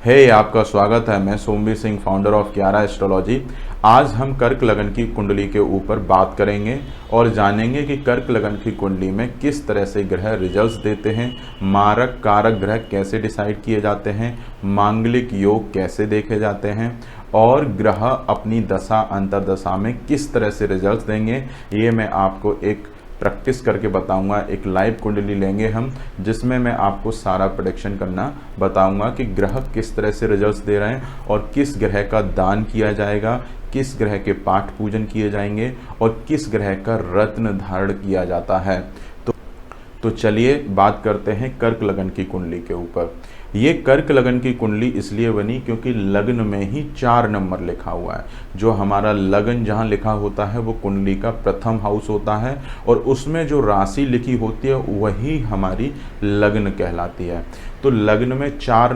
आपका स्वागत है। मैं Somvir Singh, founder of Kiara astrology. आज हम कर्क लगन की कुंडली के ऊपर बात करेंगे और जानेंगे कि कर्क लगन की कुंडली में किस तरह से ग्रह रिजल्ट्स देते हैं, मारक कारक ग्रह कैसे डिसाइड किए जाते हैं, मांगलिक योग कैसे देखे जाते हैं और ग्रह अपनी दशा अंतर्दशा में किस तरह से रिजल्ट्स देंगे। ये मैं आपको एक प्रैक्टिस करके बताऊंगा। एक लाइव कुंडली लेंगे हम, जिसमें मैं आपको सारा प्रेडिक्शन करना बताऊंगा कि ग्रह किस तरह से रिजल्ट्स दे रहे हैं और किस ग्रह का दान किया जाएगा, किस ग्रह के पाठ पूजन किए जाएंगे और किस ग्रह का रत्न धारण किया जाता है। तो चलिए बात करते हैं कर्क लगन की कुंडली के ऊपर। ये कर्क लगन की कुंडली इसलिए बनी क्योंकि लग्न में ही 4 नंबर लिखा हुआ है। जो हमारा लगन जहाँ लिखा होता है वो कुंडली का प्रथम हाउस होता है और उसमें जो राशि लिखी होती है वही हमारी लग्न कहलाती है। तो लग्न में 4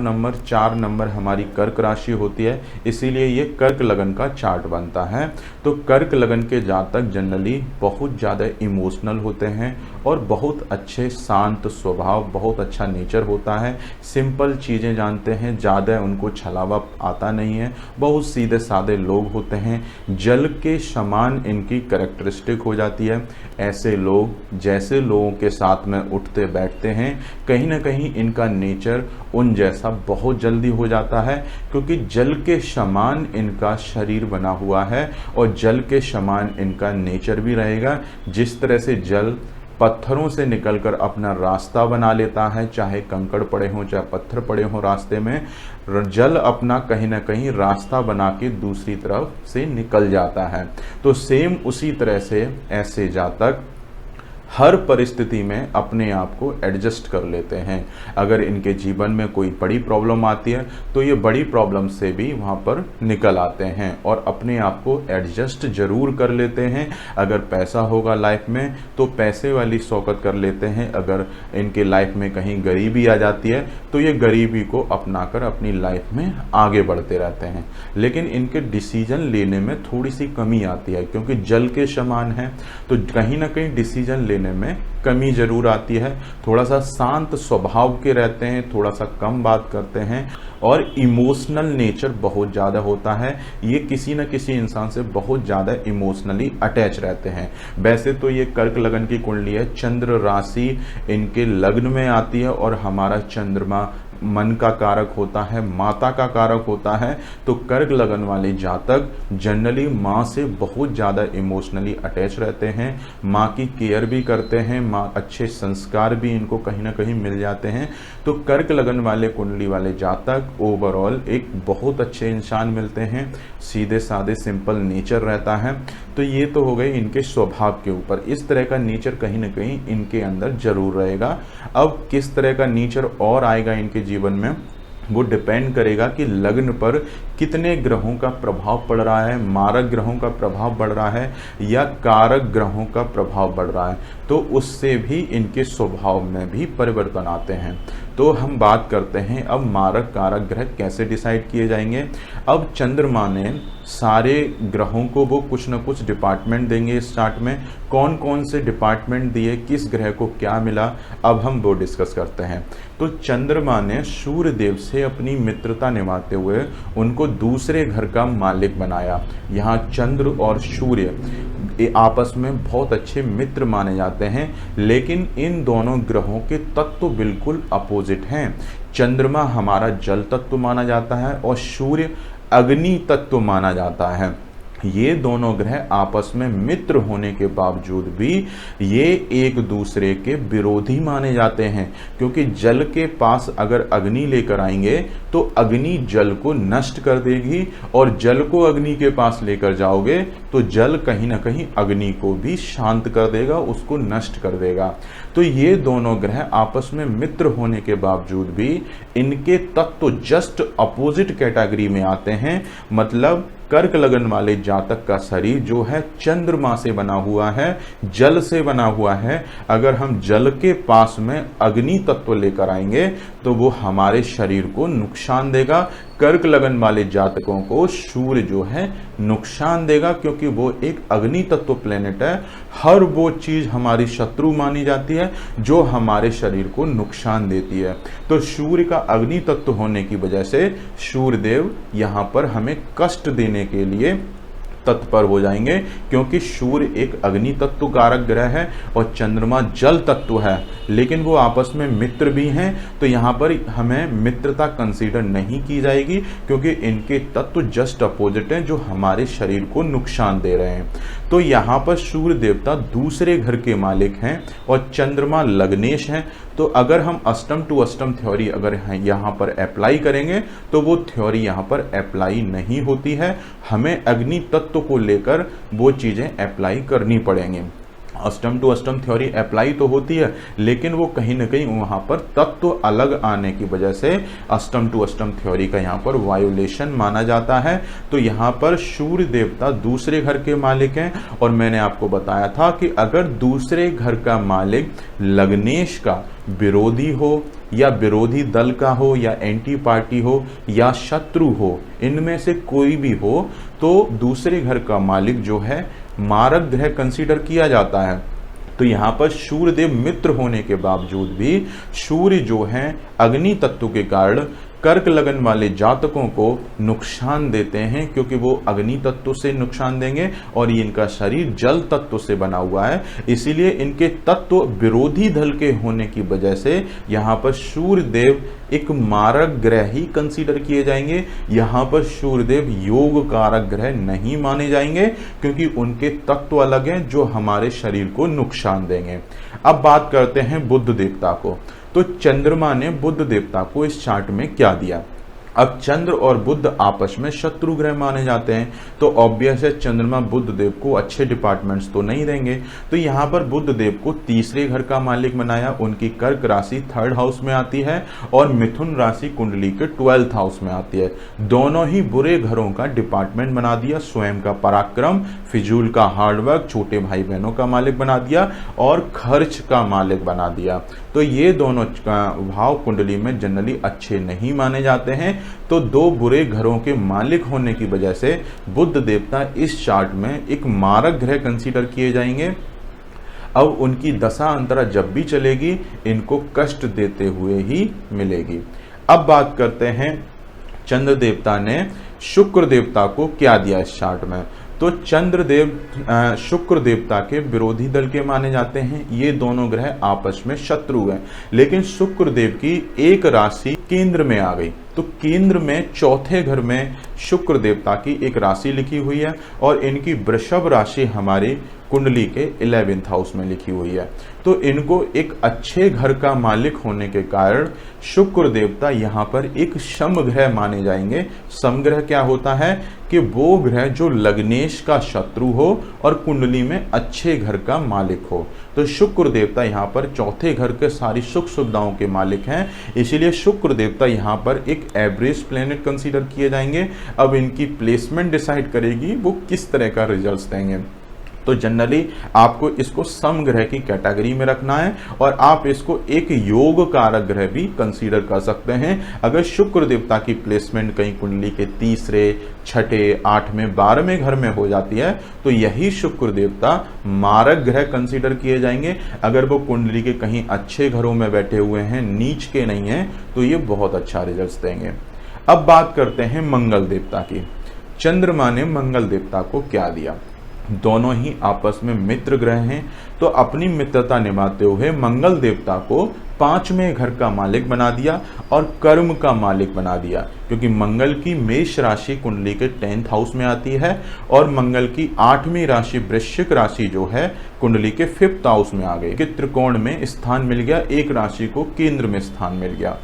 नंबर हमारी कर्क राशि होती है, इसीलिए ये कर्क लगन का चार्ट बनता है। तो कर्क लगन के जातक जनरली बहुत ज़्यादा इमोशनल होते हैं और बहुत अच्छे शांत स्वभाव, बहुत अच्छा नेचर होता है, सिंपल चीज़ें जानते हैं, ज़्यादा उनको छलावा आता नहीं है, बहुत सीधे साधे लोग होते हैं, जल के समान इनकी कैरेक्टरिस्टिक हो जाती है। ऐसे लोग जैसे लोगों के साथ में उठते बैठते हैं, कहीं ना कहीं इनका नेचर उन जैसा बहुत जल्दी हो जाता है, क्योंकि जल के समान इनका शरीर बना हुआ है और जल के समान इनका नेचर भी रहेगा। जिस तरह से जल पत्थरों से निकलकर अपना रास्ता बना लेता है, चाहे कंकड़ पड़े हों चाहे पत्थर पड़े हों रास्ते में, जल अपना कहीं ना कहीं रास्ता बना के दूसरी तरफ से निकल जाता है। तो सेम उसी तरह से ऐसे जातक हर परिस्थिति में अपने आप को एडजस्ट कर लेते हैं। अगर इनके जीवन में कोई बड़ी प्रॉब्लम आती है तो ये बड़ी प्रॉब्लम से भी वहाँ पर निकल आते हैं और अपने आप को एडजस्ट जरूर कर लेते हैं। अगर पैसा होगा लाइफ में तो पैसे वाली शौकत कर लेते हैं। अगर इनके लाइफ में कहीं गरीबी आ जाती है तो ये गरीबी को अपनाकर अपनी लाइफ में आगे बढ़ते रहते हैं। लेकिन इनके डिसीजन लेने में थोड़ी सी कमी आती है, क्योंकि जल के समान है तो कहीं ना कहीं डिसीजन लेने में कमी जरूर आती है। थोड़ा सा शांत स्वभाव के रहते हैं, थोड़ा सा कम बात करते हैं और इमोशनल नेचर बहुत ज़्यादा होता है। ये किसी न किसी इंसान से बहुत ज़्यादा इमोशनली अटैच रहते हैं। वैसे तो ये कर्क लगन की कुंडली है, चंद्र राशि इनके लग्न में आती है और हमारा चंद्रमा मन का कारक होता है, माता का कारक होता है। तो कर्क लगन वाले जातक जनरली माँ से बहुत ज़्यादा इमोशनली अटैच रहते हैं, माँ की केयर भी करते हैं, माँ अच्छे संस्कार भी इनको कहीं ना कहीं मिल जाते हैं। तो कर्क लगन वाले कुंडली वाले जातक ओवरऑल एक बहुत अच्छे इंसान मिलते हैं, सीधे साधे सिंपल नेचर रहता है। तो ये तो हो गई इनके स्वभाव के ऊपर। इस तरह का नेचर कहीं ना कहीं इनके अंदर जरूर रहेगा। अब किस तरह का नेचर और आएगा इनके जीवन में वो डिपेंड करेगा कि लग्न पर कितने ग्रहों का प्रभाव पड़ रहा है, मारक ग्रहों का प्रभाव बढ़ रहा है या कारक ग्रहों का प्रभाव बढ़ रहा है। तो उससे भी इनके स्वभाव में भी परिवर्तन आते हैं। तो हम बात करते हैं अब मारक कारक ग्रह कैसे डिसाइड किए जाएंगे। अब चंद्रमा ने सारे ग्रहों को वो कुछ न कुछ डिपार्टमेंट देंगे। इस चार्ट में कौन कौन से डिपार्टमेंट दिए, किस ग्रह को क्या मिला, अब हम वो डिस्कस करते हैं। तो चंद्रमा ने सूर्य देव से अपनी मित्रता निभाते हुए उनको दूसरे घर का मालिक बनाया। यहाँ चंद्र और सूर्य आपस में बहुत अच्छे मित्र माने जाते हैं, लेकिन इन दोनों ग्रहों के तत्व बिल्कुल अपोजिट हैं। चंद्रमा हमारा जल तत्व माना जाता है और सूर्य अग्नि तत्व माना जाता है। ये दोनों ग्रह आपस में मित्र होने के बावजूद भी ये एक दूसरे के विरोधी माने जाते हैं, क्योंकि जल के पास अगर अग्नि लेकर आएंगे तो अग्नि जल को नष्ट कर देगी और जल को अग्नि के पास लेकर जाओगे तो जल कहीं ना कहीं अग्नि को भी शांत कर देगा, उसको नष्ट कर देगा। तो ये दोनों ग्रह आपस में मित्र होने के बावजूद भी इनके तत्व जस्ट अपोजिट कैटेगरी में आते हैं। मतलब कर्क लगन वाले जातक का शरीर जो है चंद्रमा से बना हुआ है, जल से बना हुआ है। अगर हम जल के पास में अग्नि तत्व लेकर आएंगे तो वो हमारे शरीर को नुकसान देगा, कर्क लगन वाले जातकों को सूर्य जो है नुकसान देगा, क्योंकि वो एक अग्नि तत्व प्लेनेट है। हर वो चीज हमारी शत्रु मानी जाती है जो हमारे शरीर को नुकसान देती है। तो सूर्य का अग्नि तत्व होने की वजह से सूर्य देव यहाँ पर हमें कष्ट देने के लिए तत्पर हो जाएंगे, क्योंकि सूर्य एक अग्नि तत्व कारक ग्रह है और चंद्रमा जल तत्व है, लेकिन वो आपस में मित्र भी हैं। तो यहाँ पर हमें मित्रता कंसीडर नहीं की जाएगी, क्योंकि इनके तत्व जस्ट अपोजिट हैं जो हमारे शरीर को नुकसान दे रहे हैं। तो यहाँ पर सूर्य देवता दूसरे घर के मालिक हैं और चंद्रमा लग्नेश हैं। तो अगर हम अष्टम टू अष्टम थ्योरी अगर यहाँ पर अप्लाई करेंगे तो वो थ्योरी यहाँ पर अप्लाई नहीं होती है। हमें अग्नि तत्व को लेकर वो चीज़ें अप्लाई करनी पड़ेंगी। अष्टम टू अष्टम थ्योरी अप्लाई तो होती है, लेकिन वो कहीं ना कहीं वहाँ पर तत्व अलग आने की वजह से अष्टम टू अष्टम थ्योरी का यहाँ पर वायोलेशन माना जाता है। तो यहाँ पर सूर्य देवता दूसरे घर के मालिक हैं, और मैंने आपको बताया था कि अगर दूसरे घर का मालिक लग्नेश का विरोधी हो या विरोधी दल का हो या एंटी पार्टी हो या शत्रु हो, इनमें से कोई भी हो, तो दूसरे घर का मालिक जो है मारक ग्रह कंसीडर किया जाता है। तो यहाँ पर सूर्य देव मित्र होने के बावजूद भी सूर्य जो है अग्नि तत्व के कारण कर्क लगन वाले जातकों को नुकसान देते हैं, क्योंकि वो अग्नि तत्व से नुकसान देंगे और इनका शरीर जल तत्व से बना हुआ है। इसीलिए इनके तत्व विरोधी दल के होने की वजह से यहाँ पर सूर्य देव एक मारक ग्रह ही कंसीडर किए जाएंगे। यहाँ पर सूर्य देव योग कारक ग्रह नहीं माने जाएंगे, क्योंकि उनके तत्व अलग हैं जो हमारे शरीर को नुकसान देंगे। अब बात करते हैं बुध देवता को। तो चंद्रमा ने बुध देवता को इस चार्ट में क्या दिया। अब चंद्र और बुध आपस में शत्रु ग्रह माने जाते हैं, तो ऑब्वियस है चंद्रमा बुध देव को अच्छे डिपार्टमेंट्स तो नहीं देंगे। तो यहाँ पर बुध देव को तीसरे घर का मालिक बनाया। उनकी कर्क राशि 3rd हाउस में आती है और मिथुन राशि कुंडली के 12th हाउस में आती है। दोनों ही बुरे घरों का डिपार्टमेंट बना दिया। स्वयं का पराक्रम, फिजूल का हार्डवर्क, छोटे भाई बहनों का मालिक बना दिया और खर्च का मालिक बना दिया। तो ये दोनों भाव कुंडली में जनरली अच्छे नहीं माने जाते हैं। तो दो बुरे घरों के मालिक होने की वजह से बुध देवता इस चार्ट में एक मारक ग्रह कंसीडर किए जाएंगे। अब उनकी दशा अंतरा जब भी चलेगी इनको कष्ट देते हुए ही मिलेगी। अब बात करते हैं चंद्र देवता ने शुक्र देवता को क्या दिया इस चार्ट में। तो चंद्रदेव शुक्र देवता के विरोधी दल के माने जाते हैं। ये दोनों ग्रह आपस में शत्रु हैं, लेकिन शुक्र देव की एक राशि केंद्र में आ गई। तो केंद्र में चौथे घर में शुक्र देवता की एक राशि लिखी हुई है और इनकी वृषभ राशि हमारी कुंडली के 11th हाउस में लिखी हुई है। तो इनको एक अच्छे घर का मालिक होने के कारण शुक्र देवता यहाँ पर एक सम ग्रह माने जाएंगे। सम ग्रह क्या होता है कि वो ग्रह जो लग्नेश का शत्रु हो और कुंडली में अच्छे घर का मालिक हो। तो शुक्र देवता यहाँ पर चौथे घर के सारी सुख सुविधाओं के मालिक हैं, इसीलिए शुक्र देवता यहाँ पर एक एवरेज प्लेनेट कंसीडर किए जाएंगे। अब इनकी प्लेसमेंट डिसाइड करेगी वो किस तरह का रिजल्ट्स देंगे। तो जनरली आपको इसको सम ग्रह की कैटेगरी में रखना है और आप इसको एक योग कारक ग्रह भी कंसीडर कर सकते हैं। अगर शुक्र देवता की प्लेसमेंट कहीं कुंडली के तीसरे, छठे, 8वें, 12वें घर में हो जाती है तो यही शुक्र देवता मारक ग्रह कंसीडर किए जाएंगे। अगर वो कुंडली के कहीं अच्छे घरों में बैठे हुए हैं, नीच के नहीं हैं, तो ये बहुत अच्छा रिजल्ट देंगे। अब बात करते हैं मंगल देवता की। चंद्रमा ने मंगल देवता को क्या दिया। दोनों ही आपस में मित्र ग्रह हैं, तो अपनी मित्रता निभाते हुए मंगल देवता को 5वें घर का मालिक बना दिया और कर्म का मालिक बना दिया, क्योंकि मंगल की मेष राशि कुंडली के 10th हाउस में आती है और मंगल की 8वीं राशि वृश्चिक राशि जो है कुंडली के 5th हाउस में आ गई कि त्रिकोण में स्थान मिल गया, एक राशि को केंद्र में स्थान मिल गया।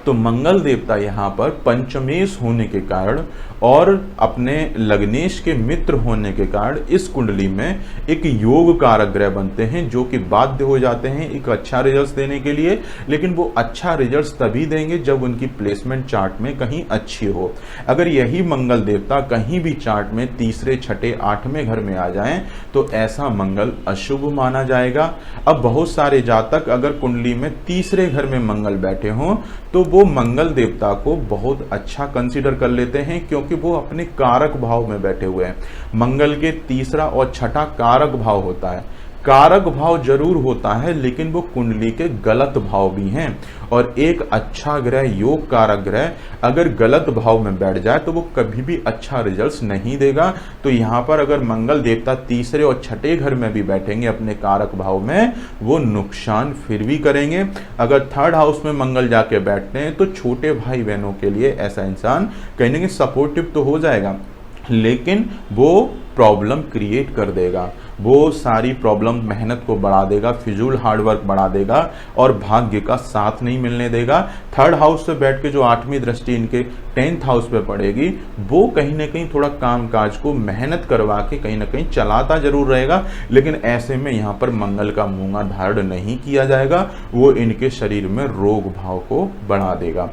तो मंगल देवता यहाँ पर पंचमेश होने के कारण और अपने लग्नेश के मित्र होने के कारण इस कुंडली में एक योग कारक ग्रह बनते हैं, जो कि बाध्य हो जाते हैं एक अच्छा रिजल्ट देने के लिए। लेकिन वो अच्छा रिजल्ट तभी देंगे जब उनकी प्लेसमेंट चार्ट में कहीं अच्छी हो। अगर यही मंगल देवता कहीं भी चार्ट में तीसरे, छठे, 8वें घर में आ जाएं तो ऐसा मंगल अशुभ माना जाएगा। अब बहुत सारे जातक अगर कुंडली में तीसरे घर में मंगल बैठे हों तो वो मंगल देवता को बहुत अच्छा कंसीडर कर लेते हैं, क्योंकि वो अपने कारक भाव में बैठे हुए हैं। मंगल के तीसरा और छठा कारक भाव होता है। कारक भाव जरूर होता है, लेकिन वो कुंडली के गलत भाव भी हैं। और एक अच्छा ग्रह, योग कारक ग्रह, अगर गलत भाव में बैठ जाए तो वो कभी भी अच्छा रिजल्ट्स नहीं देगा। तो यहाँ पर अगर मंगल देवता तीसरे और छठे घर में भी बैठेंगे अपने कारक भाव में, वो नुकसान फिर भी करेंगे। अगर थर्ड हाउस में मंगल जाके बैठते हैं तो छोटे भाई बहनों के लिए ऐसा इंसान कहीं ना कहीं सपोर्टिव तो हो जाएगा, लेकिन वो प्रॉब्लम क्रिएट कर देगा। वो सारी प्रॉब्लम मेहनत को बढ़ा देगा, फिजूल हार्डवर्क बढ़ा देगा और भाग्य का साथ नहीं मिलने देगा। थर्ड हाउस से बैठ के जो 8वीं दृष्टि इनके 10th हाउस पे पड़ेगी, वो कहीं ना कहीं थोड़ा काम काज को मेहनत करवा के कहीं ना कहीं चलाता जरूर रहेगा, लेकिन ऐसे में यहाँ पर मंगल का मूंगा धारण नहीं किया जाएगा। वो इनके शरीर में रोग भाव को बढ़ा देगा।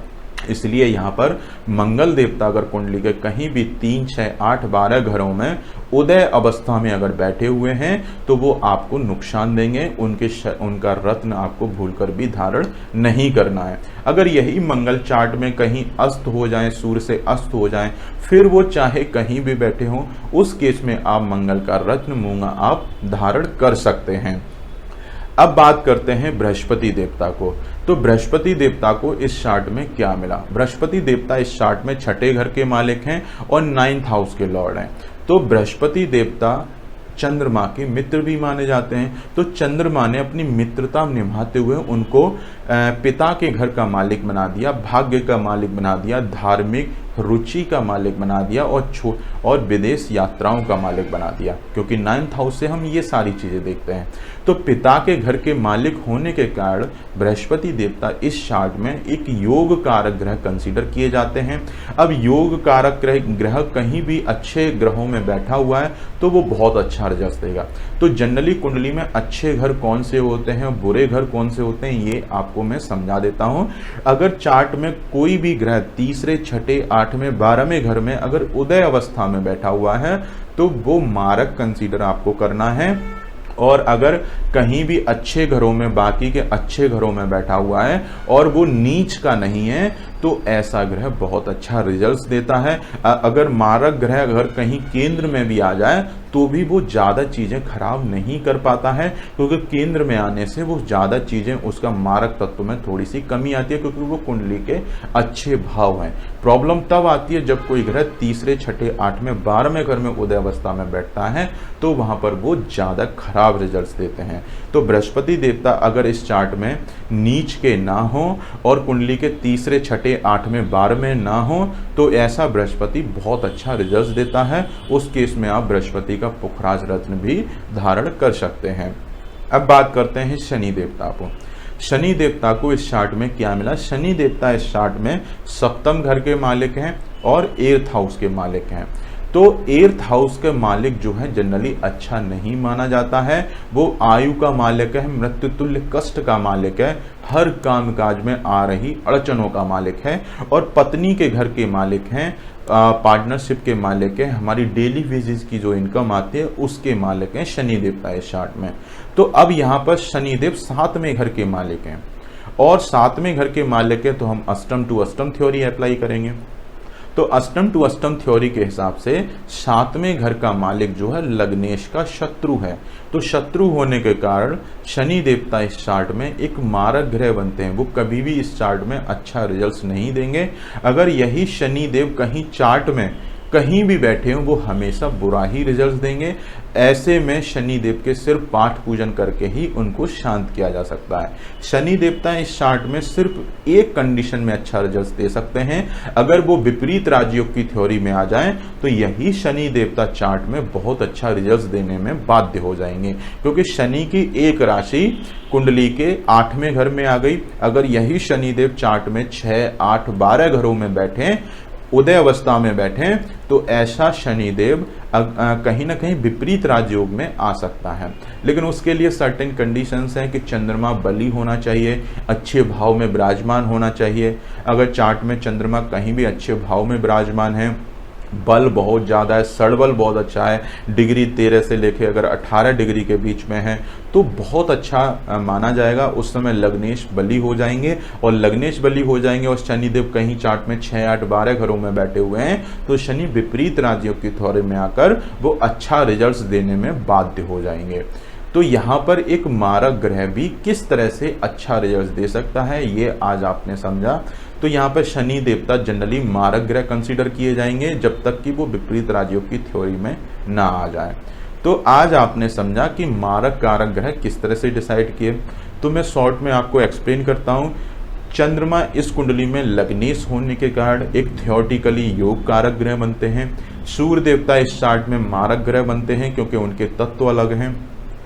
इसलिए यहाँ पर मंगल देवता अगर कुंडली के कहीं भी 3, 6, 8, 12 घरों में उदय अवस्था में अगर बैठे हुए हैं तो वो आपको नुकसान देंगे। उनका रत्न आपको भूलकर भी धारण नहीं करना है। अगर यही मंगल चार्ट में कहीं अस्त हो जाए, सूर्य से अस्त हो जाए, फिर वो चाहे कहीं भी बैठे हों, उस केस में आप मंगल का रत्न मूंगा आप धारण कर सकते हैं। अब बात करते हैं बृहस्पति देवता को। तो बृहस्पति देवता को इस चार्ट में क्या मिला? बृहस्पति देवता इस चार्ट में छठे घर के मालिक हैं और 9th हाउस के लॉर्ड हैं। तो बृहस्पति देवता चंद्रमा के मित्र भी माने जाते हैं। तो चंद्रमा ने अपनी मित्रता निभाते हुए उनको पिता के घर का मालिक बना दिया, भाग्य का मालिक बना दिया, धार्मिक रुचि का मालिक बना दिया और विदेश यात्राओं का मालिक बना दिया, क्योंकि 9th हाउस से हम ये सारी चीजें देखते हैं। तो पिता के घर के मालिक होने के कारण बृहस्पति देवता इस चार्ट में एक योग कारक ग्रह कंसीडर किए जाते हैं। अब योग कारक ग्रह कहीं भी अच्छे ग्रहों में बैठा हुआ है तो वो बहुत अच्छा रिजल्ट देगा। तो जनरली कुंडली में अच्छे घर कौन से होते हैं, बुरे घर कौन से होते हैं, ये आपको मैं समझा देता हूं। अगर चार्ट में कोई भी ग्रह तीसरे, छठे, 8वें, 12वें घर में अगर उदय अवस्था में बैठा हुआ है तो वो मारक कंसीडर आपको करना है। और अगर कहीं भी अच्छे घरों में, बाकी के अच्छे घरों में बैठा हुआ है और वो नीच का नहीं है, तो ऐसा ग्रह बहुत अच्छा रिजल्ट्स देता है। अगर मारक ग्रह अगर कहीं केंद्र में भी आ जाए तो भी वो ज़्यादा चीज़ें खराब नहीं कर पाता है, क्योंकि केंद्र में आने से वो ज़्यादा चीज़ें, उसका मारक तत्व में थोड़ी सी कमी आती है, क्योंकि वो कुंडली के अच्छे भाव हैं। प्रॉब्लम तब आती है जब कोई ग्रह तीसरे, छठे, 8वें, 12वें घर में उदय अवस्था में बैठता है, तो वहाँ पर वो ज़्यादा खराब रिजल्ट्स देते हैं। तो बृहस्पति देवता अगर इस चार्ट में नीच के ना हो और कुंडली के तीसरे, छठे, 8वें, 12वें ना हो, तो ऐसा बृहस्पति बहुत अच्छा रिजल्ट देता है। उस केस में आप बृहस्पति का पुखराज रत्न भी धारण कर सकते हैं। अब बात करते हैं शनि देवता को। शनि देवता को इस चार्ट में क्या मिला? शनि देवता इस चार्ट में सप्तम घर के मालिक हैं और 8th हाउस के मालिक हैं। तो 8th हाउस के मालिक जो है जनरली अच्छा नहीं माना जाता है। वो आयु का मालिक है, मृत्यु तुल्य कष्ट का मालिक है, हर काम काज में आ रही अड़चनों का मालिक है और पत्नी के घर के मालिक हैं, पार्टनरशिप के मालिक है, हमारी डेली वेजेस की जो इनकम आती है उसके मालिक हैं शनि देवता इस चार्ट में। तो अब यहाँ पर शनिदेव 7वें घर के मालिक हैं और 7वें घर के मालिक है तो हम अष्टम टू अष्टम थ्योरी अप्लाई करेंगे। तो अष्टम टू अष्टम थ्योरी के हिसाब से 7वें घर का मालिक जो है लग्नेश का शत्रु है। तो शत्रु होने के कारण शनि देवता इस चार्ट में एक मारक ग्रह बनते हैं। वो कभी भी इस चार्ट में अच्छा रिजल्ट्स नहीं देंगे। अगर यही शनि देव कहीं चार्ट में कहीं भी बैठे हों वो हमेशा बुरा ही रिजल्ट देंगे। ऐसे में शनि देव के सिर्फ पाठ पूजन करके ही उनको शांत किया जा सकता है। शनि देवता इस चार्ट में सिर्फ एक कंडीशन में अच्छा रिजल्ट दे सकते हैं, अगर वो विपरीत राजयोग की थ्योरी में आ जाएं तो यही शनि देवता चार्ट में बहुत अच्छा रिजल्ट देने में बाध्य हो जाएंगे, क्योंकि शनि की एक राशि कुंडली के 8वें घर में आ गई। अगर यही शनिदेव चार्ट में 6, 8, 12 घरों में बैठे, उदय अवस्था में बैठे, तो ऐसा शनिदेव कहीं ना कहीं विपरीत राजयोग में आ सकता है। लेकिन उसके लिए सर्टेन कंडीशंस हैं कि चंद्रमा बली होना चाहिए, अच्छे भाव में विराजमान होना चाहिए। अगर चार्ट में चंद्रमा कहीं भी अच्छे भाव में विराजमान है बल बहुत ज़्यादा है, सड़बल बहुत अच्छा है, डिग्री 13 से लेके अगर 18 डिग्री के बीच में है तो बहुत अच्छा माना जाएगा। उस समय लग्नेश बली हो जाएंगे, और लग्नेश बली हो जाएंगे और शनिदेव कहीं चार्ट में 6, 8, 12 घरों में बैठे हुए हैं तो शनि विपरीत राज्यों की थ्योरी में आकर वो अच्छा रिजल्ट्स देने में बाध्य हो जाएंगे। तो यहाँ पर एक मारक ग्रह भी किस तरह से अच्छा रिजल्ट दे सकता है ये आज आपने समझा। तो यहाँ पर शनि देवता जनरली मारक ग्रह कंसीडर किए जाएंगे जब तक कि वो विपरीत राज्यों की थ्योरी में ना आ जाए। तो आज आपने समझा कि मारक कारक ग्रह किस तरह से डिसाइड किए। तो मैं शॉर्ट में आपको एक्सप्लेन करता हूँ। चंद्रमा इस कुंडली में लग्नेश होने के कारण एक थियोरेटिकली योग कारक ग्रह बनते हैं। सूर्य देवता इस चार्ट में मारक ग्रह बनते हैं क्योंकि उनके तत्व अलग हैं।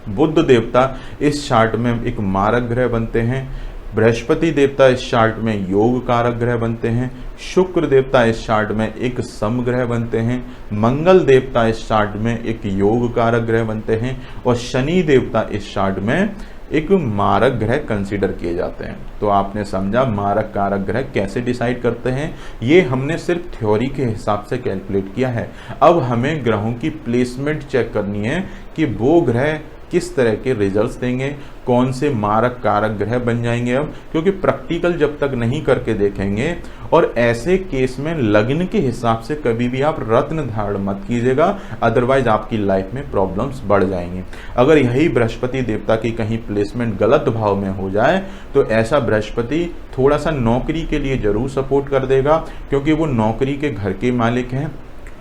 बुध देवता इस चार्ट में एक मारक ग्रह बनते हैं। बृहस्पति देवता इस चार्ट में योग कारक ग्रह बनते हैं। शुक्र देवता इस चार्ट में एक समग्रह बनते हैं। मंगल देवता इस चार्ट में एक योग कारक ग्रह बनते हैं, और शनि देवता इस चार्ट में एक मारक ग्रह कंसीडर किए जाते हैं। तो आपने समझा मारक कारक ग्रह कैसे डिसाइड करते हैं। ये हमने सिर्फ थ्योरी के हिसाब से कैलकुलेट किया है। अब हमें ग्रहों की प्लेसमेंट चेक करनी है कि वो ग्रह किस तरह के रिजल्ट्स देंगे, कौन से मारक कारक ग्रह बन जाएंगे। अब क्योंकि प्रैक्टिकल जब तक नहीं करके देखेंगे, और ऐसे केस में लग्न के हिसाब से कभी भी आप रत्न धारण मत कीजिएगा, अदरवाइज आपकी लाइफ में प्रॉब्लम्स बढ़ जाएंगी। अगर यही बृहस्पति देवता की कहीं प्लेसमेंट गलत भाव में हो जाए तो ऐसा बृहस्पति थोड़ा सा नौकरी के लिए जरूर सपोर्ट कर देगा, क्योंकि वो नौकरी के घर के मालिक हैं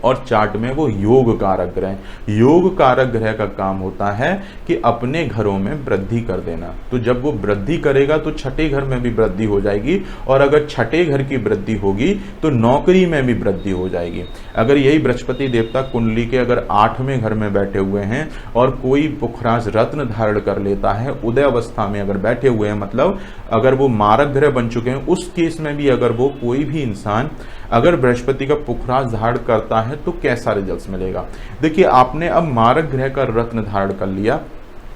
और चार्ट में वो योग कारक ग्रह। योग कारक ग्रह का काम होता है कि अपने घरों में वृद्धि कर देना। तो जब वो वृद्धि करेगा तो छठे घर में भी वृद्धि हो जाएगी, और अगर छठे घर की वृद्धि होगी तो नौकरी में भी वृद्धि हो जाएगी। अगर यही बृहस्पति देवता कुंडली के अगर 8वें घर में बैठे हुए हैं और कोई पुखराज रत्न धारण कर लेता है, उदय अवस्था में अगर बैठे हुए हैं, मतलब अगर वो मारक ग्रह बन चुके हैं, उस केस में भी अगर वो कोई भी इंसान अगर बृहस्पति का पुखराज धारण करता है तो कैसा रिजल्ट्स मिलेगा। देखिए, आपने अब मारक ग्रह का रत्न धारण कर लिया,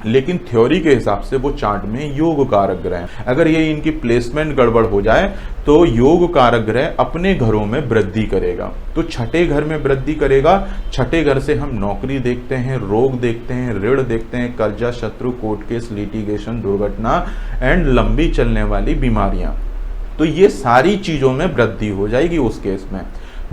लेकिन थ्योरी के हिसाब से वो चार्ट में योग कारक ग्रह हैं। अगर ये इनकी प्लेसमेंट गड़बड़ हो जाए तो योग कारक ग्रह अपने घरों में वृद्धि करेगा। तो छठे घर में वृद्धि करेगा। छठे घर से हम नौकरी देखते हैं, रोग देखते हैं, ऋण देखते हैं, कर्जा, शत्रु, कोर्ट केस, लिटिगेशन, दुर्घटना एंड लंबी चलने वाली बीमारियां। तो ये सारी चीजों में वृद्धि हो जाएगी उस केस में।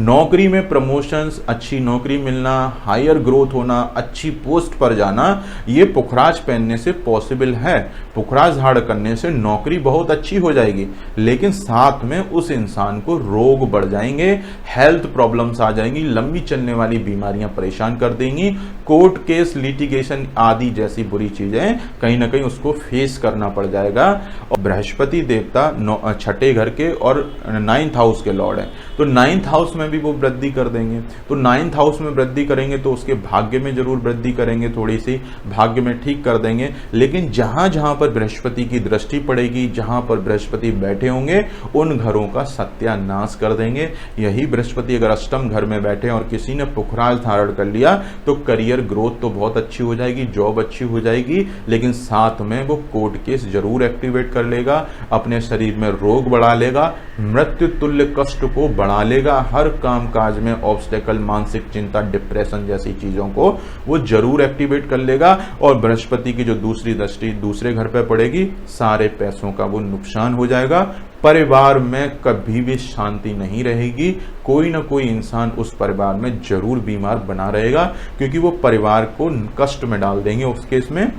नौकरी में प्रमोशंस, अच्छी नौकरी मिलना, हायर ग्रोथ होना, अच्छी पोस्ट पर जाना, ये पुखराज पहनने से पॉसिबल है। पुखराज धारण करने से नौकरी बहुत अच्छी हो जाएगी, लेकिन साथ में उस इंसान को रोग बढ़ जाएंगे, हेल्थ प्रॉब्लम्स आ जाएंगी, लंबी चलने वाली बीमारियां परेशान कर देंगी, कोर्ट केस, लिटिगेशन आदि जैसी बुरी चीजें कहीं ना कहीं उसको फेस करना पड़ जाएगा। और बृहस्पति देवता छठे घर के और 9th हाउस के लॉर्ड हैं, तो 9th हाउस में भी वो वृद्धि कर देंगे। तो 9th हाउस में वृद्धि करेंगे तो उसके भाग्य में जरूर वृद्धि करेंगे, थोड़ी सी भाग्य में ठीक कर देंगे। लेकिन जहां जहां पर बृहस्पति की दृष्टि पड़ेगी, जहां पर बृहस्पति बैठे होंगे, उन घरों का सत्यानाश कर देंगे। यही बृहस्पति अगर अष्टम घर में बैठे और किसी ने पुखराज धारण कर लिया तो करियर ग्रोथ तो बहुत अच्छी हो जाएगी, जॉब अच्छी हो जाएगी, लेकिन साथ में वो कोर्ट केस जरूर एक्टिवेट कर लेगा, अपने शरीर में रोग बढ़ा लेगा, मृत्यु तुल्य कष्ट को बढ़ा लेगा, हर काम काज में ऑब्स्टेकल, मानसिक चिंता, डिप्रेशन जैसी चीजों को वो जरूर एक्टिवेट कर लेगा। और बृहस्पति की जो दूसरी दृष्टि दूसरे घर पे पड़ेगी, सारे पैसों का वो नुकसान हो जाएगा। परिवार में कभी भी शांति नहीं रहेगी, कोई ना कोई इंसान उस परिवार में जरूर बीमार बना रहेगा, क्योंकि वो परिवार को कष्ट में डाल देंगे उस केस में।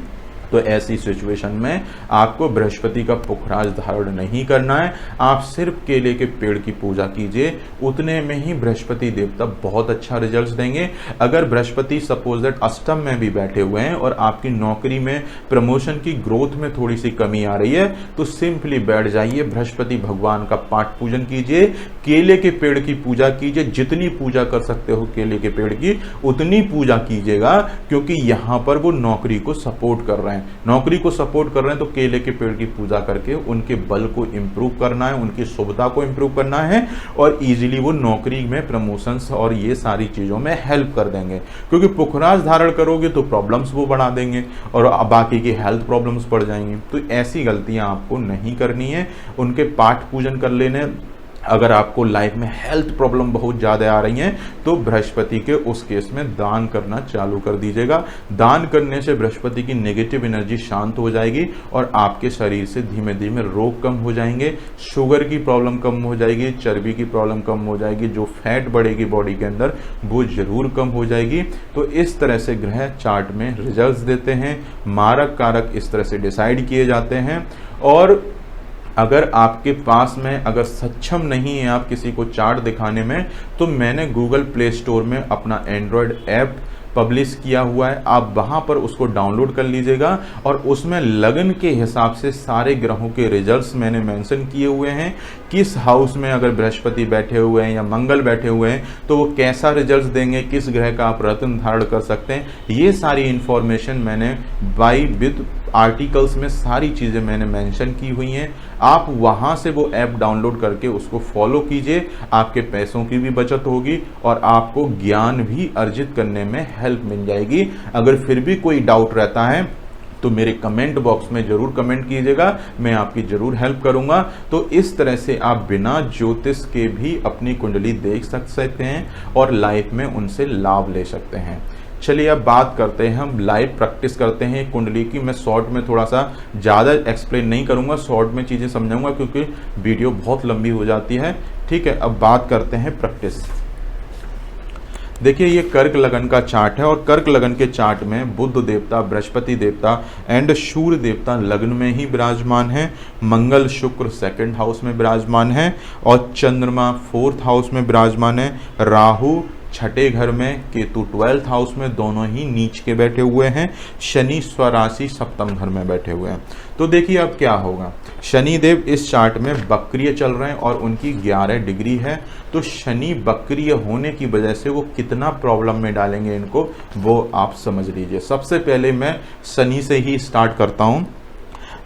तो ऐसी सिचुएशन में आपको बृहस्पति का पुखराज धारण नहीं करना है। आप सिर्फ केले के पेड़ की पूजा कीजिए, उतने में ही बृहस्पति देवता बहुत अच्छा रिजल्ट्स देंगे। अगर बृहस्पति सपोज दैट अष्टम में भी बैठे हुए हैं और आपकी नौकरी में प्रमोशन की ग्रोथ में थोड़ी सी कमी आ रही है, तो सिंपली बैठ जाइए, बृहस्पति भगवान का पाठ पूजन कीजिए, केले के पेड़ की पूजा कीजिए। जितनी पूजा कर सकते हो केले के पेड़ की उतनी पूजा कीजिएगा, क्योंकि यहां पर वो नौकरी को सपोर्ट कर रहे हैं। नौकरी को सपोर्ट कर रहे हैं तो केले के पेड़ की पूजा करके उनके बल को इंप्रूव करना है, उनकी शुभता को इंप्रूव करना है, और इजीली वो नौकरी में प्रमोशंस और ये सारी चीजों में हेल्प कर देंगे। क्योंकि पुखराज धारण करोगे तो प्रॉब्लम्स वो बढ़ा देंगे और बाकी की हेल्थ प्रॉब्लम्स बढ़ जाएंगी। तो ऐसी गलतियां आपको नहीं करनी है, उनके पाठ पूजन कर लेने, अगर आपको लाइफ में हेल्थ प्रॉब्लम बहुत ज़्यादा आ रही हैं तो बृहस्पति के उस केस में दान करना चालू कर दीजिएगा। दान करने से बृहस्पति की नेगेटिव एनर्जी शांत हो जाएगी और आपके शरीर से धीमे धीमे रोग कम हो जाएंगे, शुगर की प्रॉब्लम कम हो जाएगी, चर्बी की प्रॉब्लम कम हो जाएगी, जो फैट बढ़ेगी बॉडी के अंदर वो जरूर कम हो जाएगी। तो इस तरह से ग्रह चार्ट में रिजल्ट्स देते हैं, मारक कारक इस तरह से डिसाइड किए जाते हैं। और अगर आपके पास में अगर सक्षम नहीं है आप किसी को चार्ट दिखाने में, तो मैंने गूगल प्ले स्टोर में अपना एंड्रॉयड ऐप पब्लिश किया हुआ है, आप वहां पर उसको डाउनलोड कर लीजिएगा और उसमें लगन के हिसाब से सारे ग्रहों के रिजल्ट्स मैंने मेंशन किए हुए हैं। किस हाउस में अगर बृहस्पति बैठे हुए हैं या मंगल बैठे हुए हैं तो वो कैसा रिजल्ट्स देंगे, किस ग्रह का आप रत्न धारण कर सकते हैं, ये सारी इंफॉर्मेशन मैंने बाई विद आर्टिकल्स में सारी चीज़ें मैंने मेंशन की हुई हैं। आप वहाँ से वो ऐप डाउनलोड करके उसको फॉलो कीजिए, आपके पैसों की भी बचत होगी और आपको ज्ञान भी अर्जित करने में हेल्प मिल जाएगी। अगर फिर भी कोई डाउट रहता है तो मेरे कमेंट बॉक्स में जरूर कमेंट कीजिएगा, मैं आपकी जरूर हेल्प करूंगा। तो इस तरह से आप बिना ज्योतिष के भी अपनी कुंडली देख सकते हैं और लाइफ में उनसे लाभ ले सकते हैं। चलिए अब बात करते हैं, हम लाइव प्रैक्टिस करते हैं कुंडली की। मैं शॉर्ट में थोड़ा सा ज़्यादा एक्सप्लेन नहीं करूंगा, शॉर्ट में चीज़ें समझाऊंगा क्योंकि वीडियो बहुत लंबी हो जाती है। ठीक है, अब बात करते हैं प्रैक्टिस। देखिए ये कर्क लगन का चार्ट है और कर्क लगन के चार्ट में बुध देवता, बृहस्पति देवता एंड सूर्य देवता लग्न में ही विराजमान है, मंगल शुक्र सेकंड हाउस में विराजमान है और चंद्रमा फोर्थ हाउस में विराजमान है, राहु छठे घर में, केतु 12th हाउस में, दोनों ही नीच के बैठे हुए हैं, शनि स्वराशि सप्तम घर में बैठे हुए हैं। तो देखिए अब क्या होगा, शनि देव इस चार्ट में वक्रीय चल रहे हैं और उनकी 11 डिग्री है। तो शनि वक्रीय होने की वजह से वो कितना प्रॉब्लम में डालेंगे इनको, वो आप समझ लीजिए। सबसे पहले मैं शनि से ही स्टार्ट करता हूँ।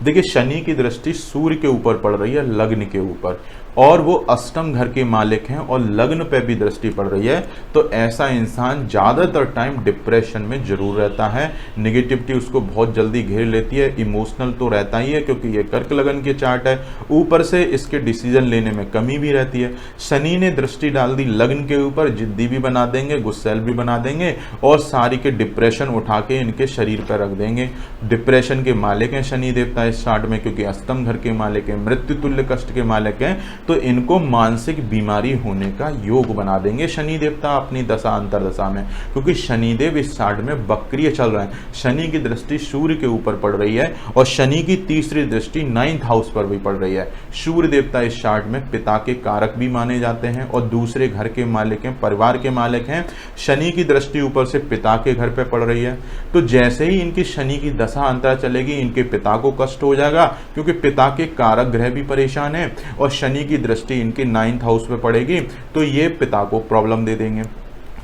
देखिए शनि की दृष्टि सूर्य के ऊपर पड़ रही है, लग्न के ऊपर, और वो अष्टम घर के मालिक हैं और लग्न पे भी दृष्टि पड़ रही है। तो ऐसा इंसान ज़्यादातर टाइम डिप्रेशन में जरूर रहता है, निगेटिविटी उसको बहुत जल्दी घेर लेती है, इमोशनल तो रहता ही है क्योंकि ये कर्क लगन के चार्ट है, ऊपर से इसके डिसीजन लेने में कमी भी रहती है। शनि ने दृष्टि डाल दी लग्न के ऊपर, जिद्दी भी बना देंगे, गुस्सैल भी बना देंगे और सारी के डिप्रेशन उठा के इनके शरीर पर रख देंगे। डिप्रेशन के मालिक हैं शनि देवता इस चार्ट में क्योंकि अष्टम घर के मालिक हैं, मृत्यु तुल्य कष्ट के मालिक हैं, तो इनको मानसिक बीमारी होने का योग बना देंगे शनि देवता अपनी दशा अंतरदशा में, क्योंकि शनिदेव इस चार्ट में वक्रीय चल रहे हैं। शनि की दृष्टि सूर्य के ऊपर पड़ रही है और शनि की तीसरी दृष्टि 9th हाउस पर भी पड़ रही है। सूर्य देवता इस चार्ट में पिता के कारक भी माने जाते हैं और दूसरे घर के मालिक हैं, परिवार के मालिक हैं। शनि की दृष्टि ऊपर से पिता के घर पे पड़ रही है, तो जैसे ही इनकी शनि की दशा अंतरा चलेगी इनके पिता को कष्ट हो जाएगा क्योंकि पिता के कारक ग्रह भी परेशान है और शनि की दृष्टि इनके 9th हाउस पे पड़ेगी तो ये पिता को प्रॉब्लम दे देंगे।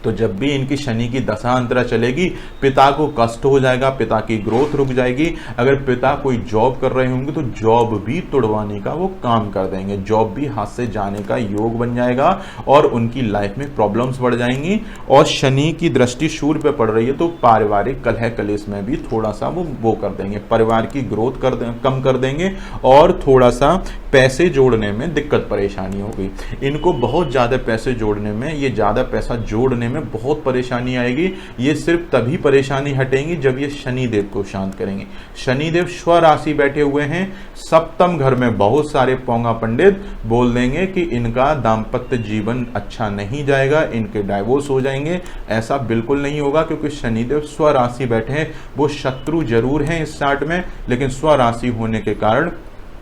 तो जब भी इनकी शनि की दशा अंतरा चलेगी पिता को कष्ट हो जाएगा, पिता की ग्रोथ रुक जाएगी। अगर पिता कोई जॉब कर रहे होंगे तो जॉब भी तोड़वाने का वो काम कर देंगे, जॉब भी हाथ से जाने का योग बन जाएगा और उनकी लाइफ में प्रॉब्लम्स बढ़ जाएंगी। और शनि की दृष्टि सूर्य पे पड़ रही है तो पारिवारिक कलह कलेश में भी थोड़ा सा वो कर देंगे, परिवार की ग्रोथ कम कर देंगे और थोड़ा सा पैसे जोड़ने में दिक्कत परेशानी होगी। इनको बहुत ज़्यादा पैसे जोड़ने में, ये ज़्यादा पैसा जोड़ने में बहुत परेशानी आएगी। ये सिर्फ तभी परेशानी हटेंगी जब ये शनिदेव को शांत करेंगे। शनिदेव स्वराशि बैठे हुए हैं सप्तम घर में, बहुत सारे पोंगा पंडित बोल देंगे कि इनका दाम्पत्य जीवन अच्छा नहीं जाएगा, इनके डाइवोर्स हो जाएंगे। ऐसा बिल्कुल नहीं होगा क्योंकि शनिदेव स्वराशि बैठे हैं। वो शत्रु जरूर हैं इस चार्ट में लेकिन स्वराशि होने के कारण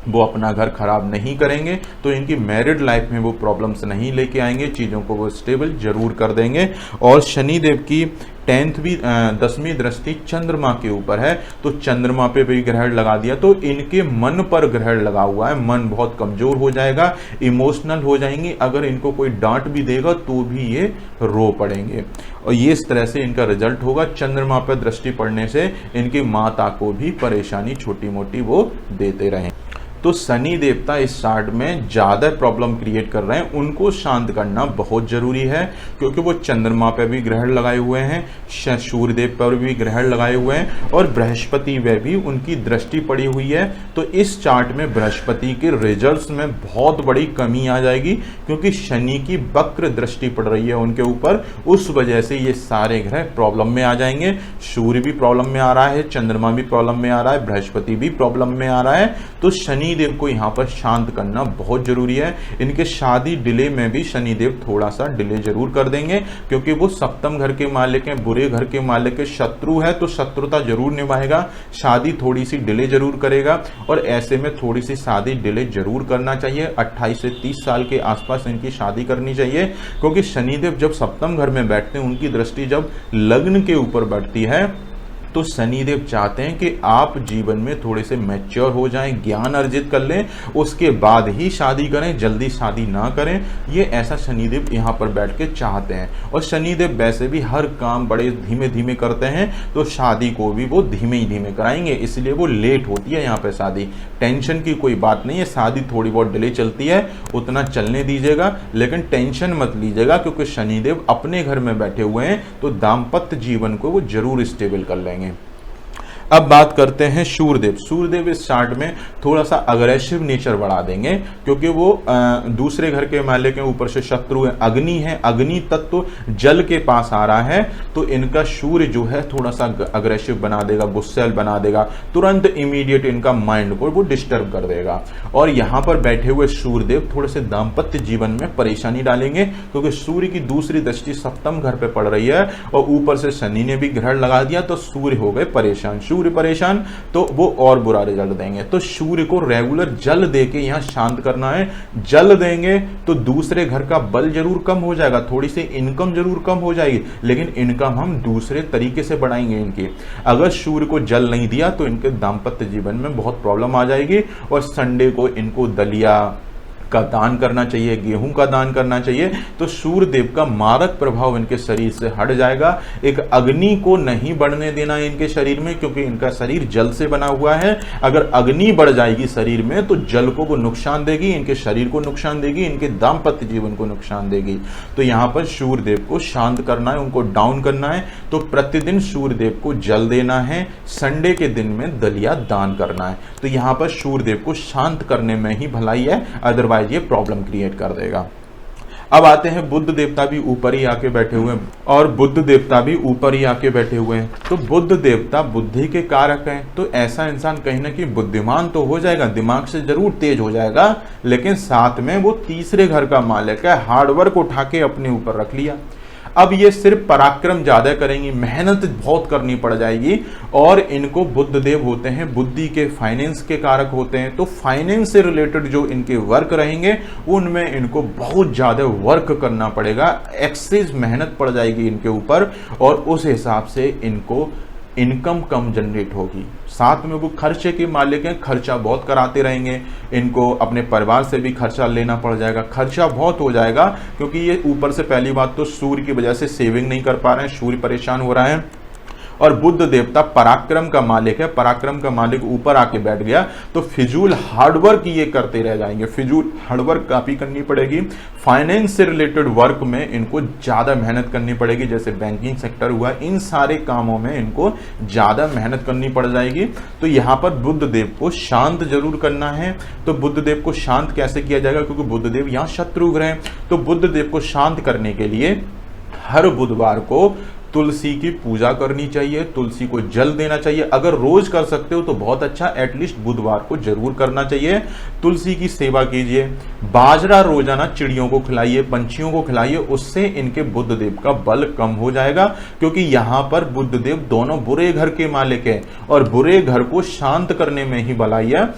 वो अपना घर खराब नहीं करेंगे, तो इनकी मैरिड लाइफ में वो प्रॉब्लम्स नहीं लेके आएंगे, चीज़ों को वो स्टेबल जरूर कर देंगे। और शनिदेव की 10वीं दृष्टि चंद्रमा के ऊपर है तो चंद्रमा पे भी ग्रहण लगा दिया तो इनके मन पर ग्रहण लगा हुआ है, मन बहुत कमजोर हो जाएगा, इमोशनल हो जाएंगी। अगर इनको कोई डांट भी देगा तो भी ये रो पड़ेंगे और ये इस तरह से इनका रिजल्ट होगा। चंद्रमा पर दृष्टि पड़ने से इनकी माता को भी परेशानी छोटी मोटी वो देते रहें। तो शनि देवता इस चार्ट में ज़्यादा प्रॉब्लम क्रिएट कर रहे हैं, उनको शांत करना बहुत ज़रूरी है, क्योंकि वो चंद्रमा पर भी ग्रहण लगाए हुए हैं, सूर्यदेव पर भी ग्रहण लगाए हुए हैं और बृहस्पति व भी उनकी दृष्टि पड़ी हुई है। तो इस चार्ट में बृहस्पति के रिजल्ट्स में बहुत बड़ी कमी आ जाएगी, क्योंकि शनि की वक्र दृष्टि पड़ रही है उनके ऊपर। उस वजह से ये सारे ग्रह प्रॉब्लम में आ जाएंगे। सूर्य भी प्रॉब्लम में आ रहा है, चंद्रमा भी प्रॉब्लम में आ रहा है, बृहस्पति भी प्रॉब्लम में आ रहा है। तो शनि देव को यहाँ पर शांत करना बहुत जरूरी है। इनके शादी डिले में भी शनि देव थोड़ा सा डिले जरूर कर देंगे, क्योंकि वो सप्तम घर के मालिक हैं, बुरे घर के मालिक के शत्रु है, तो शत्रुता जरूर निभाएगा, शादी थोड़ी सी डिले जरूर करेगा। और ऐसे में थोड़ी सी शादी डिले जरूर करना चाहिए। 28 से 30 साल के आसपास इनकी शादी करनी चाहिए, क्योंकि शनिदेव जब सप्तम घर में बैठते हैं, उनकी दृष्टि जब लग्न के ऊपर बैठती है, तो शनिदेव चाहते हैं कि आप जीवन में थोड़े से मैच्योर हो जाएं, ज्ञान अर्जित कर लें, उसके बाद ही शादी करें, जल्दी शादी ना करें। ये ऐसा शनिदेव यहाँ पर बैठ के चाहते हैं। और शनिदेव वैसे भी हर काम बड़े धीमे धीमे करते हैं, तो शादी को भी वो धीमे ही धीमे कराएंगे, इसलिए वो लेट होती है यहाँ पे शादी। टेंशन की कोई बात नहीं है, शादी थोड़ी बहुत डिले चलती है, उतना चलने दीजिएगा, लेकिन टेंशन मत लीजिएगा, क्योंकि शनिदेव अपने घर में बैठे हुए हैं, तो दाम्पत्य जीवन को वो जरूर स्टेबल कर लेंगे। अब बात करते हैं सूर्यदेव। सूर्यदेव इस चार्ट में थोड़ा सा अग्रेसिव नेचर बढ़ा देंगे, क्योंकि वो दूसरे घर के मालिक के ऊपर से शत्रु है, अग्नि है, अग्नि तत्व जल के पास आ रहा है, तो इनका सूर्य जो है थोड़ा सा अग्रेसिव बना देगा, गुस्सैल बना देगा, तुरंत इमीडिएट इनका माइंड को वो डिस्टर्ब कर देगा। और यहाँ पर बैठे हुए सूर्यदेव थोड़े से दाम्पत्य जीवन में परेशानी डालेंगे, क्योंकि सूर्य की दूसरी दृष्टि सप्तम घर पे पड़ रही है और ऊपर से शनि ने भी ग्रहण लगा दिया, तो सूर्य हो गए परेशान। परेशान तो वो और बुरा रिजल्ट देंगे। तो सूर्य को रेगुलर जल देके यहाँ शांत करना है। जल देंगे तो दूसरे घर का बल जरूर कम हो जाएगा, थोड़ी सी इनकम जरूर कम हो जाएगी, लेकिन इनकम हम दूसरे तरीके से बढ़ाएंगे इनकी। अगर सूर्य को जल नहीं दिया तो इनके दाम्पत्य जीवन में बहुत प्रॉब्लम आ जाएगी। और संडे को इनको दलिया का दान करना चाहिए, गेहूं का दान करना चाहिए, तो सूर्य देव का मारक प्रभाव इनके शरीर से हट जाएगा। एक अग्नि को नहीं बढ़ने देना है इनके शरीर में, क्योंकि इनका शरीर जल से बना हुआ है। अगर अग्नि बढ़ जाएगी शरीर में तो जल को वो नुकसान देगी, इनके शरीर को नुकसान देगी, इनके दाम्पत्य जीवन को नुकसान देगी। तो यहाँ पर सूर्य देव को शांत करना है, उनको डाउन करना है। तो प्रतिदिन सूर्य देव को जल देना है, संडे के दिन में दलिया दान करना है। तो यहाँ पर सूर्य देव को शांत करने में ही भलाई है, अदरवाइज ये प्रॉब्लम क्रिएट कर देगा। अब आते हैं बुध देवता भी ऊपर ही आके बैठे हुए हैं, और बुध देवता भी ऊपर ही आके बैठे हुए हैं। तो बुध देवता बुद्धि के कारक हैं, तो ऐसा इंसान कहीं ना कहीं बुद्धिमान तो हो जाएगा, दिमाग से जरूर तेज हो जाएगा, लेकिन साथ में वो तीसरे घर का मालिक है, हार्डवर्क उठा के अपने ऊपर रख लिया। अब ये सिर्फ पराक्रम ज्यादा करेंगी, मेहनत बहुत करनी पड़ जाएगी। और इनको बुध देव होते हैं, बुद्धि के, फाइनेंस के कारक होते हैं, तो फाइनेंस से रिलेटेड जो इनके वर्क रहेंगे उनमें इनको बहुत ज्यादा वर्क करना पड़ेगा, एक्सेस मेहनत पड़ जाएगी इनके ऊपर, और उस हिसाब से इनको इनकम कम जनरेट होगी। साथ में वो खर्चे के मालिक हैं, खर्चा बहुत कराते रहेंगे, इनको अपने परिवार से भी खर्चा लेना पड़ जाएगा, खर्चा बहुत हो जाएगा, क्योंकि ये ऊपर से पहली बात तो सूर्य की वजह से सेविंग नहीं कर पा रहे हैं, सूर्य परेशान हो रहा है। और बुध देवता पराक्रम का मालिक है, पराक्रम का मालिक ऊपर आके बैठ गया, तो फिजूल हार्डवर्क ये करते रह जाएंगे, फिजूल हार्डवर्क काफी करनी पड़ेगी। फाइनेंस से रिलेटेड वर्क में इनको ज्यादा मेहनत करनी पड़ेगी, जैसे बैंकिंग सेक्टर हुआ, इन सारे कामों में इनको ज्यादा मेहनत करनी पड़ जाएगी। तो यहाँ पर बुध देव को शांत जरूर करना है। तो बुध देव को शांत कैसे किया जाएगा, क्योंकि बुध देव यहाँ शत्रु ग्रह हैं। तो बुध देव को शांत करने के लिए हर बुधवार को तुलसी की पूजा करनी चाहिए, तुलसी को जल देना चाहिए। अगर रोज कर सकते हो तो बहुत अच्छा, एटलीस्ट बुधवार को जरूर करना चाहिए। तुलसी की सेवा कीजिए, बाजरा रोजाना चिड़ियों को खिलाइए, पंछियों को खिलाइए, उससे इनके बुध देव का बल कम हो जाएगा, क्योंकि यहाँ पर बुध देव दोनों बुरे घर के मालिक हैं और बुरे घर को शांत करने में ही भलाई है।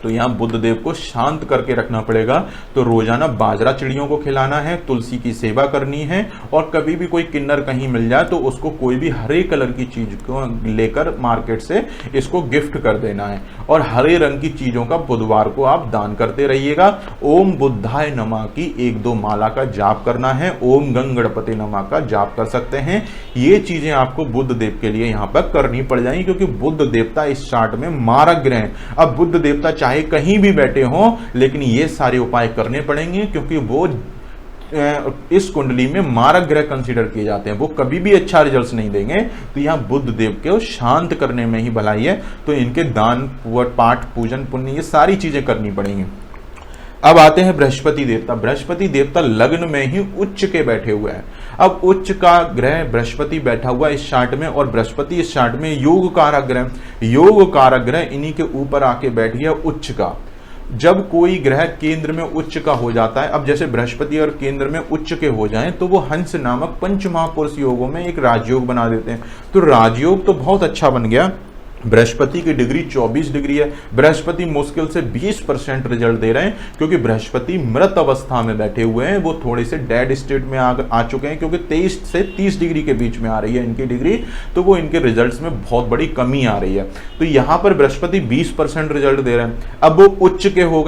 तो यहाँ बुध देव को शांत करके रखना पड़ेगा। तो रोजाना बाजरा चिड़ियों को खिलाना है, तुलसी की सेवा करनी है, और कभी भी कोई किन्नर कहीं मिल जाए तो उसको कोई भी हरे कलर की चीज को लेकर मार्केट से इसको गिफ्ट कर देना है। और हरे रंग की चीजों का बुधवार को आप दान करते रहिएगा। ओम बुद्धाय नमः की 1-2 माला का जाप करना है, ओम गणपति नमः का जाप कर सकते हैं। ये चीजें आपको बुध देव के लिए यहाँ पर करनी पड़ जाएंगी, क्योंकि बुध देवता इस चार्ट में मारक ग्रह हैं। अब बुध देवता चाहे कहीं भी बैठे हों, लेकिन ये सारे उपाय करने पड़ेंगे, क्योंकि वो इस कुंडली में मारक ग्रह कंसीडर किए जाते हैं, वो कभी भी अच्छा रिजल्ट नहीं देंगे। तो यहाँ बुध देव को शांत करने में ही भलाई है, तो इनके दान पाठ पूजन पुण्य ये सारी चीजें करनी पड़ेंगी। अब आते हैं बृहस्पति देवता। बृहस्पति देवता लग्न में ही उच्च के बैठे हुए हैं। अब उच्च का ग्रह बृहस्पति बैठा हुआ इस चार्ट में, और बृहस्पति इस चार्ट में योग कारक ग्रह, योग कारक ग्रह इन्हीं के ऊपर आके बैठ गया उच्च का। जब कोई ग्रह केंद्र में उच्च का हो जाता है, अब जैसे बृहस्पति और केंद्र में उच्च के हो जाएं, तो वो हंस नामक पंच महापुरुष योगों में एक राजयोग बना देते हैं। तो राजयोग तो बहुत अच्छा बन गया। बृहस्पति की डिग्री 24 डिग्री है। बृहस्पति मुश्किल से 20% रिजल्ट दे रहे हैं, क्योंकि बृहस्पति मृत अवस्था में बैठे हुए हैं, वो थोड़े से डेड स्टेट में आ चुके हैं, क्योंकि 23 से 30 डिग्री के बीच में आ रही है इनकी डिग्री, तो वो इनके रिजल्ट्स में बहुत बड़ी कमी आ रही है। तो यहाँ पर बृहस्पति 20% रिजल्ट दे रहे हैं। अब वो उच्च के हो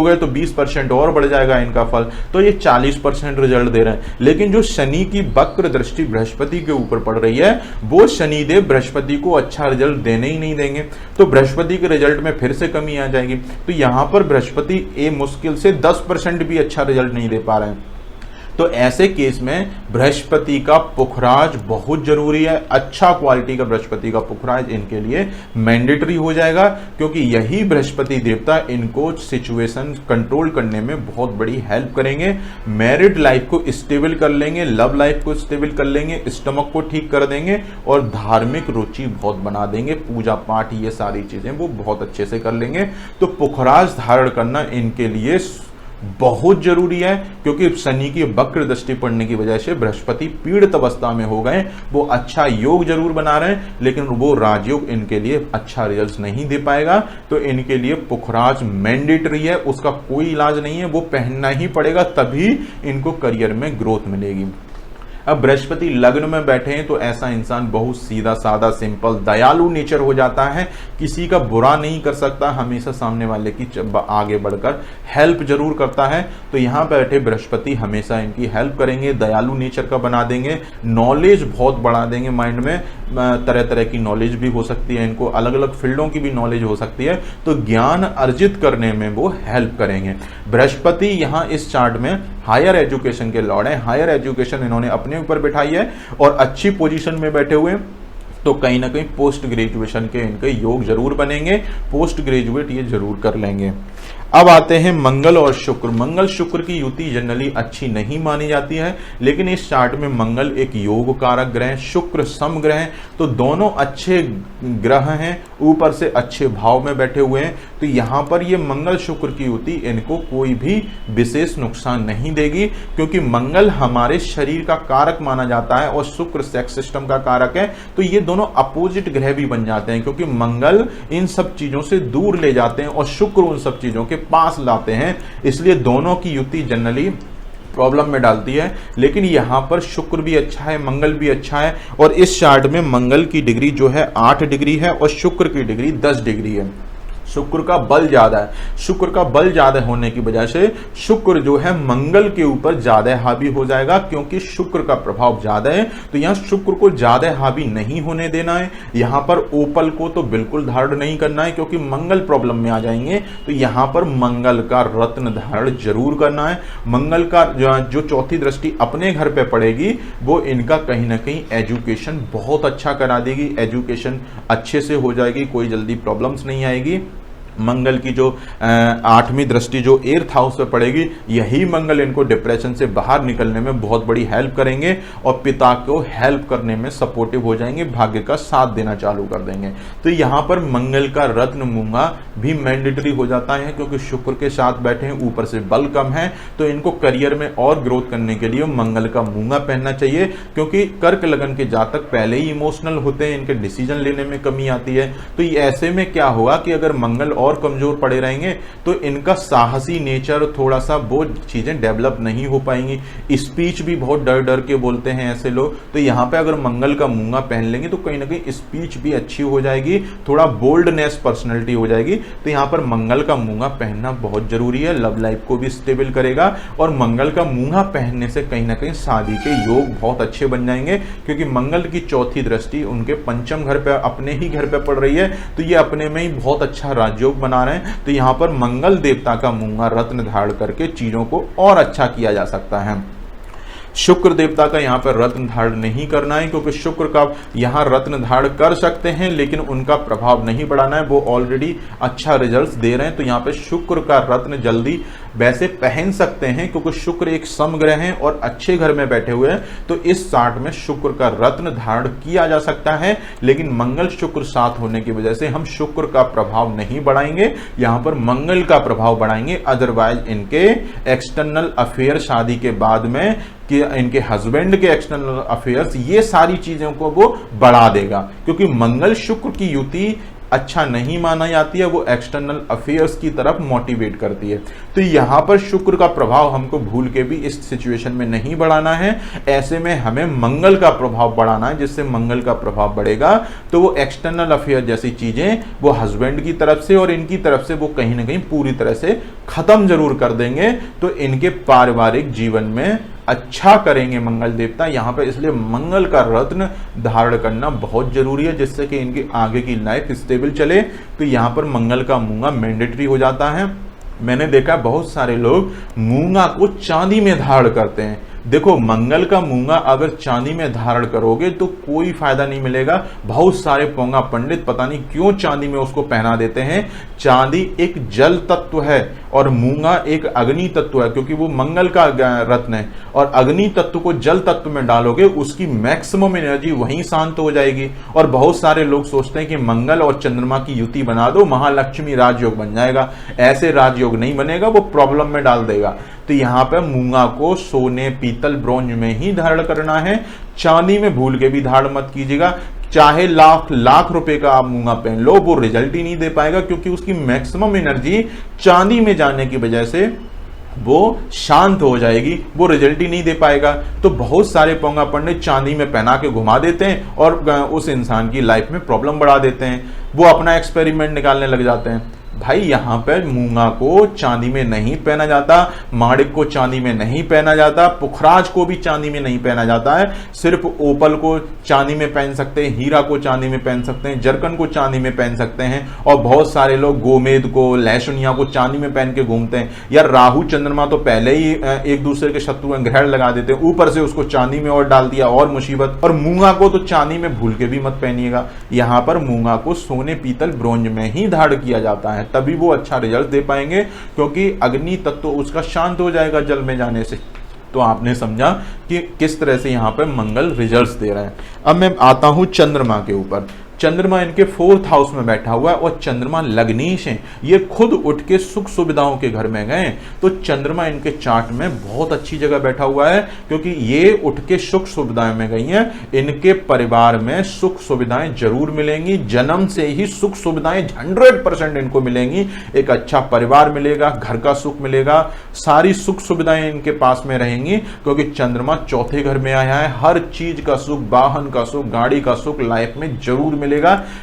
गए तो 20% और बढ़ जाएगा इनका फल, तो ये 40% रिजल्ट दे रहे हैं। लेकिन जो शनि की वक्र दृष्टि बृहस्पति के ऊपर पड़ रही है, वो शनिदेव बृहस्पति को अच्छा रिजल्ट देने ही नहीं देंगे, तो बृहस्पति के रिजल्ट में फिर से कमी आ जाएगी। तो यहां पर बृहस्पति मुश्किल से 10% भी अच्छा रिजल्ट नहीं दे पा रहे हैं। तो ऐसे केस में बृहस्पति का पुखराज बहुत जरूरी है। अच्छा क्वालिटी का बृहस्पति का पुखराज इनके लिए मैंडेटरी हो जाएगा, क्योंकि यही बृहस्पति देवता इनको सिचुएशन कंट्रोल करने में बहुत बड़ी हेल्प करेंगे। मैरिड लाइफ को स्टेबल कर लेंगे, लव लाइफ को स्टेबल कर लेंगे, स्टमक को ठीक कर देंगे, और धार्मिक रुचि बहुत बना देंगे। पूजा पाठ ये सारी चीजें वो बहुत अच्छे से कर लेंगे। तो पुखराज धारण करना इनके लिए बहुत जरूरी है, क्योंकि शनि की वक्र दृष्टि पड़ने की वजह से बृहस्पति पीड़ित अवस्था में हो गए। वो अच्छा योग जरूर बना रहे हैं, लेकिन वो राजयोग इनके लिए अच्छा रिजल्ट नहीं दे पाएगा। तो इनके लिए पुखराज मैंडेटरी है, उसका कोई इलाज नहीं है, वो पहनना ही पड़ेगा, तभी इनको करियर में ग्रोथ मिलेगी। अब बृहस्पति लग्न में बैठे हैं, तो ऐसा इंसान बहुत सीधा साधा सिंपल दयालु नेचर हो जाता है, किसी का बुरा नहीं कर सकता, हमेशा सामने वाले की आगे बढ़कर हेल्प जरूर करता है। तो यहाँ बैठे बृहस्पति हमेशा इनकी हेल्प करेंगे, दयालु नेचर का बना देंगे, नॉलेज बहुत बढ़ा देंगे माइंड में, तरह तरह की नॉलेज भी हो सकती है इनको, अलग अलग फील्डों की भी नॉलेज हो सकती है, तो ज्ञान अर्जित करने में वो हेल्प करेंगे। बृहस्पति यहाँ इस चार्ट में हायर एजुकेशन के लॉर्ड हैं, हायर एजुकेशन इन्होंने अपने ऊपर बिठाई है और अच्छी पोजीशन में बैठे हुए, तो कहीं ना कहीं पोस्ट ग्रेजुएशन के इनके योग जरूर बनेंगे, पोस्ट ग्रेजुएट ये जरूर कर लेंगे। अब आते हैं मंगल और शुक्र। मंगल शुक्र की युति जनरली अच्छी नहीं मानी जाती है, लेकिन इस चार्ट में मंगल एक योग कारक ग्रह, शुक्र सम ग्रह है, तो दोनों अच्छे ग्रह हैं, ऊपर से अच्छे भाव में बैठे हुए हैं। तो यहाँ पर ये मंगल शुक्र की युति इनको कोई भी विशेष नुकसान नहीं देगी, क्योंकि मंगल हमारे शरीर का कारक माना जाता है और शुक्र सेक्स सिस्टम का कारक है। तो ये दोनों अपोजिट ग्रह भी बन जाते हैं, क्योंकि मंगल इन सब चीजों से दूर ले जाते हैं और शुक्र उन सब चीजों के पास लाते हैं, इसलिए दोनों की युति जनरली प्रॉब्लम में डालती है। लेकिन यहाँ पर शुक्र भी अच्छा है, मंगल भी अच्छा है, और इस चार्ट में मंगल की डिग्री जो है 8 डिग्री है और शुक्र की डिग्री 10 डिग्री है। शुक्र का बल ज्यादा है, शुक्र का बल ज्यादा होने की वजह से शुक्र जो है मंगल के ऊपर ज्यादा हावी हो जाएगा, क्योंकि शुक्र का प्रभाव ज्यादा है। तो यहाँ शुक्र को ज्यादा हावी नहीं होने देना है। यहाँ पर ओपल को तो बिल्कुल धारण नहीं करना है, क्योंकि मंगल प्रॉब्लम में आ जाएंगे। तो यहाँ पर मंगल का रत्न धारण जरूर करना है। मंगल का जो चौथी दृष्टि अपने घर पे पड़ेगी, वो इनका कहीं ना कहीं एजुकेशन बहुत अच्छा करा देगी, एजुकेशन अच्छे से हो जाएगी, कोई जल्दी प्रॉब्लम्स नहीं आएगी। मंगल की जो 8वीं दृष्टि जो 8th हाउस पे पड़ेगी, यही मंगल इनको डिप्रेशन से बाहर निकलने में बहुत बड़ी हेल्प करेंगे और पिता को हेल्प करने में सपोर्टिव हो जाएंगे, भाग्य का साथ देना चालू कर देंगे। तो यहाँ पर मंगल का रत्न मूंगा भी मैंडेटरी हो जाता है, क्योंकि शुक्र के साथ बैठे हैं, ऊपर से बल कम है, तो इनको करियर में और ग्रोथ करने के लिए मंगल का मूंगा पहनना चाहिए। क्योंकि कर्क लगन के जातक पहले ही इमोशनल होते हैं, इनके डिसीजन लेने में कमी आती है। तो ऐसे में क्या होगा कि अगर मंगल और कमजोर पड़े रहेंगे, तो इनका साहसी नेचर थोड़ा सा वो चीजें डेवलप नहीं हो पाएंगी। स्पीच भी बहुत डर डर के बोलते हैं ऐसे लोग, तो यहाँ पे अगर मंगल का मूंगा पहन लेंगे तो कहीं ना कहीं स्पीच भी अच्छी हो जाएगी, थोड़ा बोल्डनेस पर्सनैलिटी हो जाएगी। तो यहाँ पर मंगल का मूंगा पहनना बहुत जरूरी है, लव लाइफ को भी स्टेबल करेगा। और मंगल का मूंगा पहनने से कहीं ना कहीं शादी के योग बहुत अच्छे बन जाएंगे, क्योंकि मंगल की चौथी दृष्टि उनके पंचम घर पे, अपने ही घर पे पड़ रही है। तो ये अपने में ही बहुत अच्छा राजयोग शुभ बना रहे हैं, तो यहाँ पर मंगल देवता का मूंगा रत्न धारण करके चीजों को और अच्छा किया जा सकता है। शुक्र देवता का यहाँ पर रत्न धारण नहीं करना है, क्योंकि शुक्र का यहाँ रत्न धारण कर सकते हैं लेकिन उनका प्रभाव नहीं बढ़ाना है, वो ऑलरेडी अच्छा रिजल्ट्स दे रहे हैं। तो यहाँ पे शुक्र का रत्न जल्दी वैसे पहन सकते हैं, क्योंकि शुक्र एक समग्रह है और अच्छे घर में बैठे हुए हैं, तो इस चार्ट में शुक्र का रत्न धारण किया जा सकता है। लेकिन मंगल शुक्र साथ होने की वजह से हम शुक्र का प्रभाव नहीं बढ़ाएंगे, यहाँ पर मंगल का प्रभाव बढ़ाएंगे। अदरवाइज इनके एक्सटर्नल अफेयर शादी के बाद में कि इनके हस्बैंड के एक्सटर्नल अफेयर्स, ये सारी चीजों को वो बढ़ा देगा, क्योंकि मंगल शुक्र की युति अच्छा नहीं माना जाती है, वो एक्सटर्नल अफेयर्स की तरफ मोटिवेट करती है। तो यहां पर शुक्र का प्रभाव हमको भूल के भी इस सिचुएशन में नहीं बढ़ाना है। ऐसे में हमें मंगल का प्रभाव बढ़ाना है, जिससे मंगल का प्रभाव बढ़ेगा तो वो एक्सटर्नल अफेयर जैसी चीजें वो हस्बैंड की तरफ से और इनकी तरफ से वो कहीं ना कहीं पूरी तरह से खत्म जरूर कर देंगे। तो इनके पारिवारिक जीवन में अच्छा करेंगे मंगल देवता यहाँ पे। इसलिए मंगल का रत्न धारण करना बहुत जरूरी है, जिससे कि इनकी आगे की लाइफ स्टेबल चले। तो यहाँ पर मंगल का मूंगा मैंडेटरी हो जाता है। मैंने देखा बहुत सारे लोग मूंगा को चांदी में धारण करते हैं। देखो, मंगल का मूंगा अगर चांदी में धारण करोगे तो कोई फायदा नहीं मिलेगा। बहुत सारे पोंगा पंडित पता नहीं क्यों चांदी में उसको पहना देते हैं। चांदी एक जल तत्व है और मूंगा एक अग्नि तत्व है, क्योंकि वो मंगल का रत्न है। और अग्नि तत्व को जल तत्व में डालोगे, उसकी मैक्सिमम एनर्जी वहीं शांत हो जाएगी। और बहुत सारे लोग सोचते हैं कि मंगल और चंद्रमा की युति बना दो, महालक्ष्मी राजयोग बन जाएगा। ऐसे राजयोग नहीं बनेगा, वो प्रॉब्लम में डाल देगा। तो यहाँ पे मूंगा को सोने, पीतल, ब्रोंज में ही धारण करना है। चांदी में भूल के भी धारण मत कीजिएगा। चाहे लाख लाख रुपए का आप मूंगा पहन लो, वो रिजल्ट ही नहीं दे पाएगा, क्योंकि उसकी मैक्सिमम एनर्जी चांदी में जाने की वजह से वो शांत हो जाएगी, वो रिजल्ट ही नहीं दे पाएगा। तो बहुत सारे पोंगा पंडित चांदी में पहना के घुमा देते हैं और उस इंसान की लाइफ में प्रॉब्लम बढ़ा देते हैं। वो अपना एक्सपेरिमेंट निकालने लग जाते हैं। भाई, यहाँ पर मूंगा को चांदी में नहीं पहना जाता, माणिक को चांदी में नहीं पहना जाता, पुखराज को भी चांदी में नहीं पहना जाता है। सिर्फ ओपल को चांदी में पहन सकते हैं, हीरा को चांदी में पहन सकते हैं, जरकन को चांदी में पहन सकते हैं। और बहुत सारे लोग गोमेद को, लहसुनिया को चांदी में पहन के घूमते हैं। यार, राहु चंद्रमा तो पहले ही एक दूसरे के शत्रु में ग्रहण लगा देते हैं, ऊपर से उसको चांदी में और डाल दिया, और मुसीबत। और मूंगा को तो चांदी में भूल के भी मत पहनिएगा। यहाँ पर मूंगा को सोने, पीतल, ब्रोंज में ही धारण किया जाता है, तभी वो अच्छा रिजल्ट दे पाएंगे, क्योंकि अग्नि तत्व उसका शांत हो जाएगा जल में जाने से। तो आपने समझा कि किस तरह से यहाँ पर मंगल रिजल्ट्स दे रहा है। अब मैं आता हूं चंद्रमा के ऊपर। चंद्रमा इनके 4th हाउस में बैठा हुआ है और चंद्रमा लग्नीश है। ये खुद उठ के सुख सुविधाओं के घर में गए। तो चंद्रमा इनके चार्ट में बहुत अच्छी जगह बैठा हुआ है, क्योंकि ये उठ के सुख सुविधाएं में गई हैं। इनके परिवार में सुख सुविधाएं जरूर मिलेंगी। जन्म से ही सुख सुविधाएं 100% इनको मिलेंगी। एक अच्छा परिवार मिलेगा, घर का सुख मिलेगा, सारी सुख सुविधाएं इनके पास में रहेंगी, क्योंकि चंद्रमा 4थे घर में आया है। हर चीज का सुख, वाहन का सुख, गाड़ी का सुख लाइफ में जरूर मिलेगा।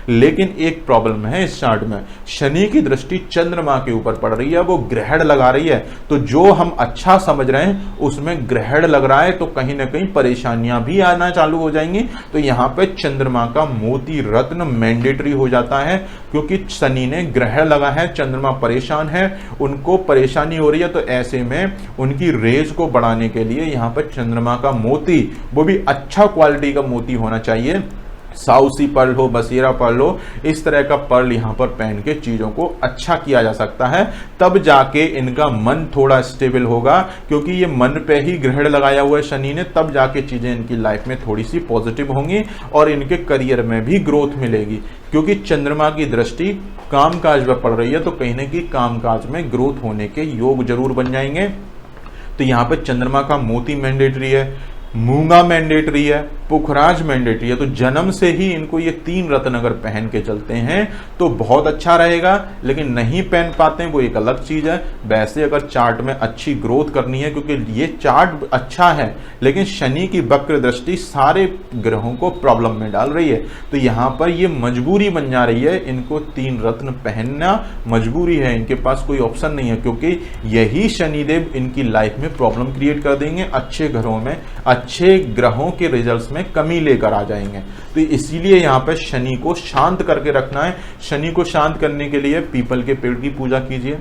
लेकिन एक प्रॉब्लम है इस चार्ट में, शनि की दृष्टि चंद्रमा के ऊपर पड़ रही है, वो ग्रहण लगा रही है। तो जो हम अच्छा समझ रहे हैं उसमें ग्रहण लग रहा है, तो कहीं ना कहीं परेशानियां भी आना चालू हो जाएंगी। तो यहां पे चंद्रमा का मोती रत्न मैंडेटरी हो जाता है, क्योंकि शनि ने ग्रहण लगा है, चंद्रमा परेशान है, उनको परेशानी हो रही है। तो ऐसे में उनकी रेज को बढ़ाने के लिए यहां पर चंद्रमा का मोती, वो भी अच्छा क्वालिटी का मोती होना चाहिए। साउसी पर्ल हो, बसीरा पर्ल हो, इस तरह का पर्ल यहाँ पर पहन के चीजों को अच्छा किया जा सकता है। तब जाके इनका मन थोड़ा स्टेबल होगा, क्योंकि ये मन पे ही ग्रहण लगाया हुआ है शनि ने। तब जाके चीजें इनकी लाइफ में थोड़ी सी पॉजिटिव होंगी और इनके करियर में भी ग्रोथ मिलेगी, क्योंकि चंद्रमा की दृष्टि कामकाज पर पड़ रही है। तो कहीं ना कहीं कामकाज में ग्रोथ होने के योग जरूर बन जाएंगे। तो यहाँ पर चंद्रमा का मोती मैंडेटरी है, मूंगा मैंडेटरी है, पुखराज मैंडेटरी है। तो जन्म से ही इनको ये 3 रत्न अगर पहन के चलते हैं तो बहुत अच्छा रहेगा। लेकिन नहीं पहन पाते हैं वो एक अलग चीज है। वैसे अगर चार्ट में अच्छी ग्रोथ करनी है, क्योंकि ये चार्ट अच्छा है, लेकिन शनि की वक्र दृष्टि सारे ग्रहों को प्रॉब्लम में डाल रही है। तो यहाँ पर ये मजबूरी बन जा रही है, इनको 3 रत्न पहनना मजबूरी है, इनके पास कोई ऑप्शन नहीं है, क्योंकि यही शनिदेव इनकी लाइफ में प्रॉब्लम क्रिएट कर देंगे। अच्छे घरों में, अच्छे ग्रहों के रिजल्ट्स में में कमी लेकर आ जाएंगे। तो इसीलिए यहाँ पे शनि को शांत करके रखना है। शनि को शांत करने के लिए पीपल के पेड़ की पूजा कीजिए,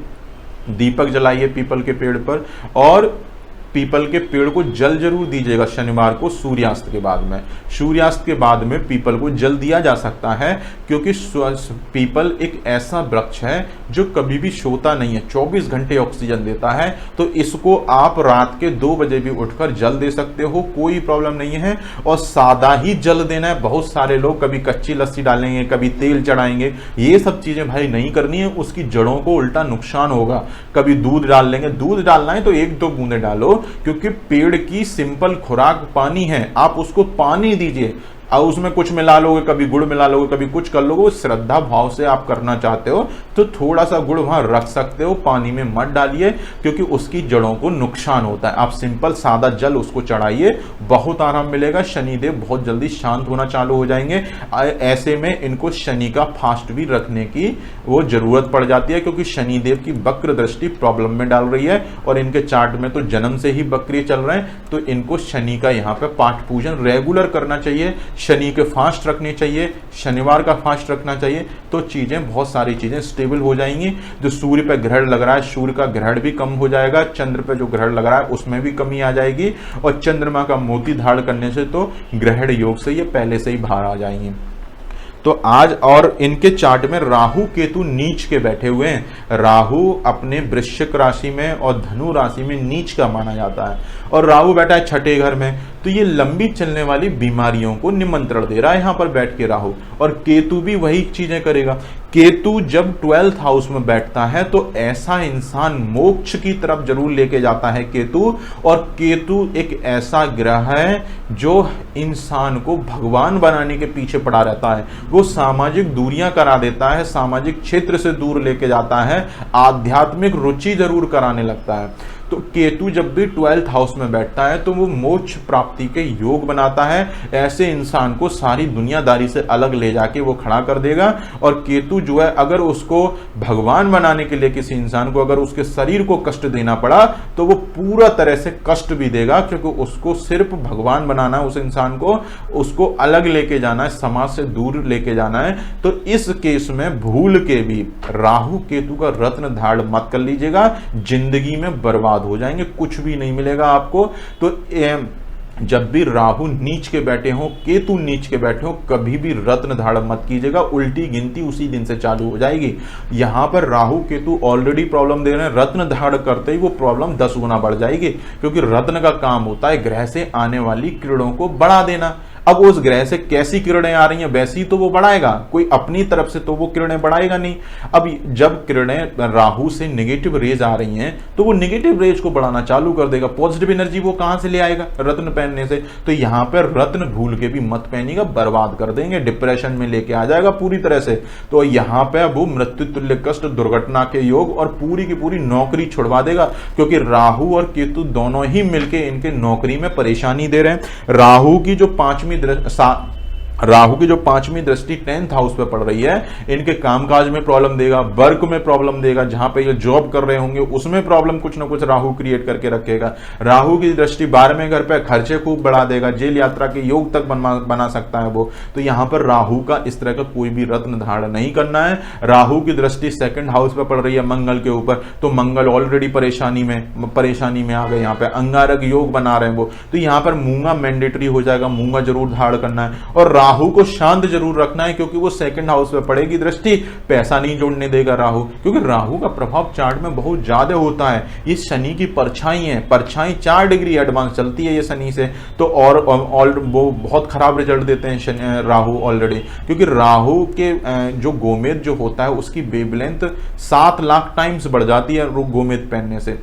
दीपक जलाइए पीपल के पेड़ पर, और पीपल के पेड़ को जल जरूर दीजिएगा शनिवार को सूर्यास्त के बाद में। सूर्यास्त के बाद में पीपल को जल दिया जा सकता है, क्योंकि पीपल एक ऐसा वृक्ष है जो कभी भी सोता नहीं है, 24 घंटे ऑक्सीजन देता है। तो इसको आप रात के 2 बजे भी उठकर जल दे सकते हो, कोई प्रॉब्लम नहीं है। और सादा ही जल देना है। बहुत सारे लोग कभी कच्ची लस्सी डालेंगे, कभी तेल चढ़ाएंगे, ये सब चीजें भाई नहीं करनी है, उसकी जड़ों को उल्टा नुकसान होगा। कभी दूध डाल लेंगे, दूध डालना है तो 1-2 बूंदे डालो, क्योंकि पेड़ की सिंपल खुराक पानी है, आप उसको पानी दीजिए। और उसमें कुछ मिला लोगे, कभी गुड़ मिला लोगे, कभी कुछ कर लोगे, श्रद्धा भाव से आप करना चाहते हो तो थोड़ा सा गुड़ वहां रख सकते हो, पानी में मत डालिए, क्योंकि उसकी जड़ों को नुकसान होता है। आप सिंपल सादा जल उसको चढ़ाइए, बहुत आराम मिलेगा। शनिदेव बहुत जल्दी शांत होना चालू हो जाएंगे। ऐसे में इनको शनि का फास्ट भी रखने की वो जरूरत पड़ जाती है, क्योंकि शनिदेव की वक्र दृष्टि प्रॉब्लम में डाल रही है, और इनके चार्ट में तो जन्म से ही वक्री चल रहे हैं। तो इनको शनि का यहाँ पे पाठ पूजन रेगुलर करना चाहिए, शनि के फास्ट रखने चाहिए, शनिवार का फास्ट रखना चाहिए। तो चीजें, बहुत सारी चीजें स्टेबल हो जाएंगी। जो सूर्य पे ग्रहण लग रहा है, सूर्य का ग्रहण भी कम हो जाएगा, चंद्र पे जो ग्रहण लग रहा है उसमें भी कमी आ जाएगी, और चंद्रमा का मोती धारण करने से तो ग्रहण योग से ये पहले से ही बाहर आ जाएंगे। तो आज, और इनके चार्ट में राहु केतु नीच के बैठे हुए हैं। राहु अपने वृश्चिक राशि में और धनु राशि में नीच का माना जाता है, और राहु बैठा है 6ठे घर में। तो ये लंबी चलने वाली बीमारियों को निमंत्रण दे रहा है यहाँ पर बैठ के राहु, और केतु भी वही चीजें करेगा। केतु जब 12th हाउस में बैठता है तो ऐसा इंसान मोक्ष की तरफ जरूर लेके जाता है केतु। और केतु एक ऐसा ग्रह है जो इंसान को भगवान बनाने के पीछे पड़ा रहता है। वो सामाजिक दूरियां करा देता है, सामाजिक क्षेत्र से दूर लेके जाता है, आध्यात्मिक रुचि जरूर कराने लगता है। तो केतु जब भी 12th हाउस में बैठता है तो वो मोक्ष प्राप्ति के योग बनाता है। ऐसे इंसान को सारी दुनियादारी से अलग ले जाके वो खड़ा कर देगा। और केतु जो है, अगर उसको भगवान बनाने के लिए किसी इंसान को अगर उसके शरीर को कष्ट देना पड़ा तो वो पूरा तरह से कष्ट भी देगा, क्योंकि उसको सिर्फ भगवान बनाना है उस इंसान को, उसको अलग लेके जाना है, समाज से दूर लेके जाना है। तो इस केस में भूल के भी राहु केतु का रत्न धारण मत कर लीजिएगा, जिंदगी में बर्बाद हो जाएंगे, कुछ भी नहीं मिलेगा आपको। तो जब भी राहु नीच के बैठे हो, केतु नीच के बैठे हो, कभी भी रत्न धारण मत कीजिएगा, उल्टी गिनती उसी दिन से चालू हो जाएगी। यहां पर राहु केतु ऑलरेडी प्रॉब्लम दे रहे हैं, रत्न धारण करते ही वो प्रॉब्लम 10 गुना बढ़ जाएगी, क्योंकि रत्न का काम होता है ग्रह से आने वाली किरणों को बढ़ा देना। अब उस ग्रह से कैसी किरणें आ रही हैं वैसी तो वो बढ़ाएगा, कोई अपनी तरफ से तो वो किरणें बढ़ाएगा नहीं। अब जब किरणें राहु से नेगेटिव रेज आ रही हैं तो वो नेगेटिव रेज को बढ़ाना चालू कर देगा। पॉजिटिव एनर्जी वो कहां से ले आएगा? रत्न पहनने से। तो यहां पर रत्न भूल के भी मत पहनिएगा, बर्बाद कर देंगे, डिप्रेशन में लेके आ जाएगा पूरी तरह से। तो यहां पर वो मृत्यु तुल्य कष्ट, दुर्घटना के योग और पूरी की पूरी नौकरी छुड़वा देगा, क्योंकि राहु और केतु दोनों ही मिलकर इनके नौकरी में परेशानी दे रहे हैं। राहु की जो पांचवी दृष्टि 10th हाउस पे पड़ रही है, इनके कामकाज में प्रॉब्लम देगा, वर्क में प्रॉब्लम देगा, जहां पे ये जॉब कर रहे होंगे उसमें प्रॉब्लम कुछ ना कुछ राहु क्रिएट करके रखेगा। राहु की दृष्टि 12वें घर पे खर्चे खूब बढ़ा देगा, जेल यात्रा के योग तक बना सकता है वो। तो यहां पर राहु का इस तरह का कोई भी रत्न धारण नहीं करना है। राहु की दृष्टि 2nd हाउस पे पड़ रही है मंगल के ऊपर, तो मंगल ऑलरेडी परेशानी में आ गए, यहाँ पे अंगारक योग बना रहे हैं वो। तो यहाँ पर मूंगा मैंडेटरी हो जाएगा, मूंगा जरूर धारण करना है। और राहु को शांत जरूर रखना है, क्योंकि वो 2nd हाउस में पड़ेगी दृष्टि, पैसा नहीं जोड़ने देगा राहु, क्योंकि राहु का प्रभाव चार्ट में बहुत ज्यादा होता है। ये शनि की परछाई है, परछाई 4 डिग्री एडवांस चलती है ये शनि से, तो और वो बहुत खराब रिजल्ट देते हैं राहु ऑलरेडी, क्योंकि राहु के जो गोमेद जो होता है उसकी वेवलेंथ 7 लाख टाइम्स बढ़ जाती है गोमेद पहनने से।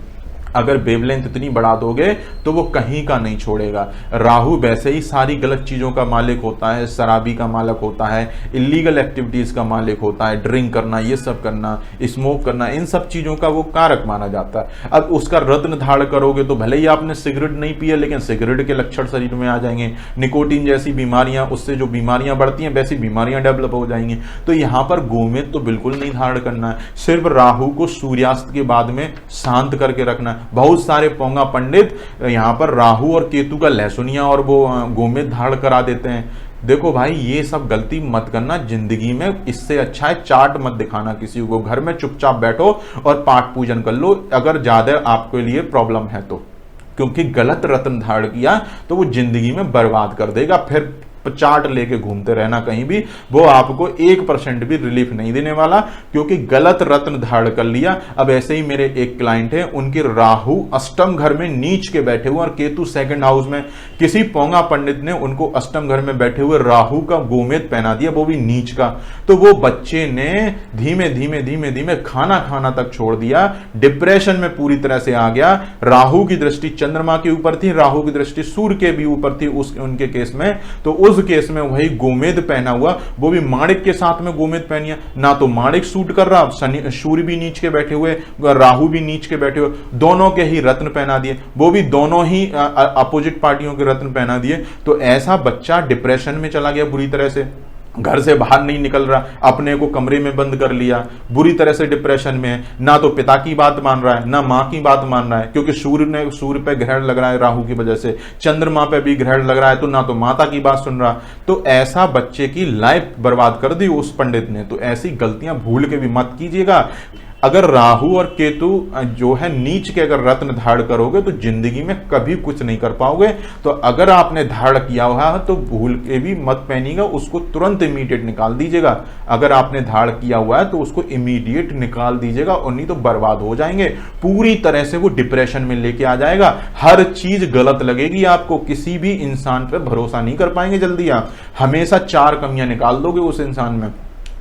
अगर वेवलेंथ इतनी बढ़ा दोगे तो वो कहीं का नहीं छोड़ेगा। राहु वैसे ही सारी गलत चीजों का मालिक होता है, शराबी का मालिक होता है, इलीगल एक्टिविटीज का मालिक होता है, ड्रिंक करना, ये सब करना, स्मोक करना, इन सब चीजों का वो कारक माना जाता है। अब उसका रत्न धारण करोगे तो भले ही आपने सिगरेट नहीं पिया, लेकिन सिगरेट के लक्षण शरीर में आ जाएंगे, निकोटीन जैसी बीमारियां, उससे जो बीमारियां बढ़ती हैं वैसी बीमारियां डेवलप हो जाएंगी। तो यहां पर गोमेद तो बिल्कुल नहीं धारण करना है, सिर्फ राहु को सूर्यास्त के बाद में शांत करके रखना है। बहुत सारे पोंगा पंडित यहाँ पर राहु और केतु का लहसुनिया और वो गोमेद धारण करा देते हैं। देखो भाई, ये सब गलती मत करना जिंदगी में। इससे अच्छा है चार्ट मत दिखाना किसी को, घर में चुपचाप बैठो और पाठ पूजन कर लो अगर ज्यादा आपके लिए प्रॉब्लम है तो, क्योंकि गलत रत्न धारण किया तो वो जिंदगी में बर्बाद कर देगा। फिर चार्ट लेके घूमते रहना कहीं भी, वो आपको 1% भी रिलीफ नहीं देने वाला, क्योंकि गलत रत्न धारण कर लिया। अब ऐसे ही मेरे एक क्लाइंट है, उनके राहु अष्टम घर में नीच के बैठे हुए और केतु सेकंड हाउस में। किसी पोंगा पंडित ने उनको अष्टम घर में बैठे हुए राहु का गोमेद पहना दिया, वो भी नीच का। तो वो बच्चे ने धीमे धीमे धीमे धीमे खाना खाना तक छोड़ दिया, डिप्रेशन में पूरी तरह से आ गया। राहु की दृष्टि चंद्रमा के ऊपर थी, राहु की दृष्टि सूर्य के भी ऊपर थी उनके केस में। तो उस केस में वही गोमेद पहना हुआ, वो भी माणिक के साथ में गोमेद पहनिया, ना तो माणिक सूट कर रहा, शनि सूर्य भी नीच के बैठे हुए, राहु भी नीच के बैठे हुए, दोनों के ही रत्न पहना दिए, वो भी दोनों ही अपोजिट पार्टियों के रत्न पहना दिए। तो ऐसा बच्चा डिप्रेशन में चला गया बुरी तरह से, घर से बाहर नहीं निकल रहा, अपने को कमरे में बंद कर लिया, बुरी तरह से डिप्रेशन में है। ना तो पिता की बात मान रहा है, ना मां की बात मान रहा है, क्योंकि सूर्य पे ग्रहण लग रहा है राहु की वजह से, चंद्रमा पे भी ग्रहण लग रहा है, तो ना तो माता की बात सुन रहा। तो ऐसा बच्चे की लाइफ बर्बाद कर दी उस पंडित ने। तो ऐसी गलतियां भूल के भी मत कीजिएगा। अगर राहु और केतु जो है नीच के अगर रत्न धारण करोगे तो जिंदगी में कभी कुछ नहीं कर पाओगे। तो अगर आपने धारण किया हुआ है तो भूल के भी मत पहनिएगा, उसको तुरंत इमीडिएट निकाल दीजिएगा। अगर आपने धारण किया हुआ है तो उसको इमीडिएट निकाल दीजिएगा, और नहीं तो बर्बाद हो जाएंगे। पूरी तरह से वो डिप्रेशन में लेके आ जाएगा, हर चीज गलत लगेगी आपको, किसी भी इंसान पर भरोसा नहीं कर पाएंगे जल्दी आप, हमेशा 4 कमियां निकाल दोगे उस इंसान में।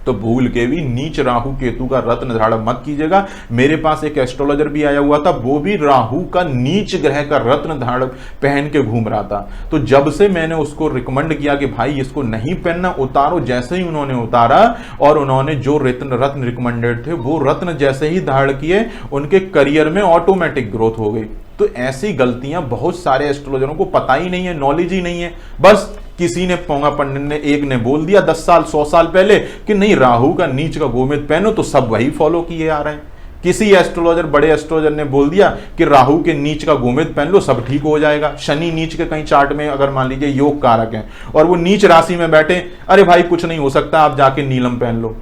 तो भूल के भी नीच राहु केतु का रत्न धारण मत कीजिएगा। मेरे पास एक एस्ट्रोलॉजर भी आया हुआ था, वो भी राहु का नीच ग्रह का रत्न धारण पहन के घूम रहा था। तो जब से मैंने उसको रिकमेंड किया कि भाई इसको नहीं पहनना, उतारो, जैसे ही उन्होंने उतारा और उन्होंने जो रत्न रिकमेंडेड थे वो रत्न जैसे ही धारण किए, उनके करियर में ऑटोमेटिक ग्रोथ हो गई। तो ऐसी गलतियां बहुत सारे एस्ट्रोलॉजरों को पता ही नहीं है, नॉलेज ही नहीं है। बस किसी ने पोंगा पंडित ने एक ने बोल दिया 10 साल 100 साल पहले कि नहीं राहु का नीच का गोमेद पहनो, तो सब वही फॉलो किए आ रहे हैं। किसी एस्ट्रोलॉजर, बड़े एस्ट्रोलॉजर ने बोल दिया कि राहु के नीच का गोमेद पहन लो, सब ठीक हो जाएगा। शनि नीच के कहीं चार्ट में अगर मान लीजिए योग कारक है और वो नीच राशि में बैठे, अरे भाई कुछ नहीं हो सकता, आप जाके नीलम पहन लो।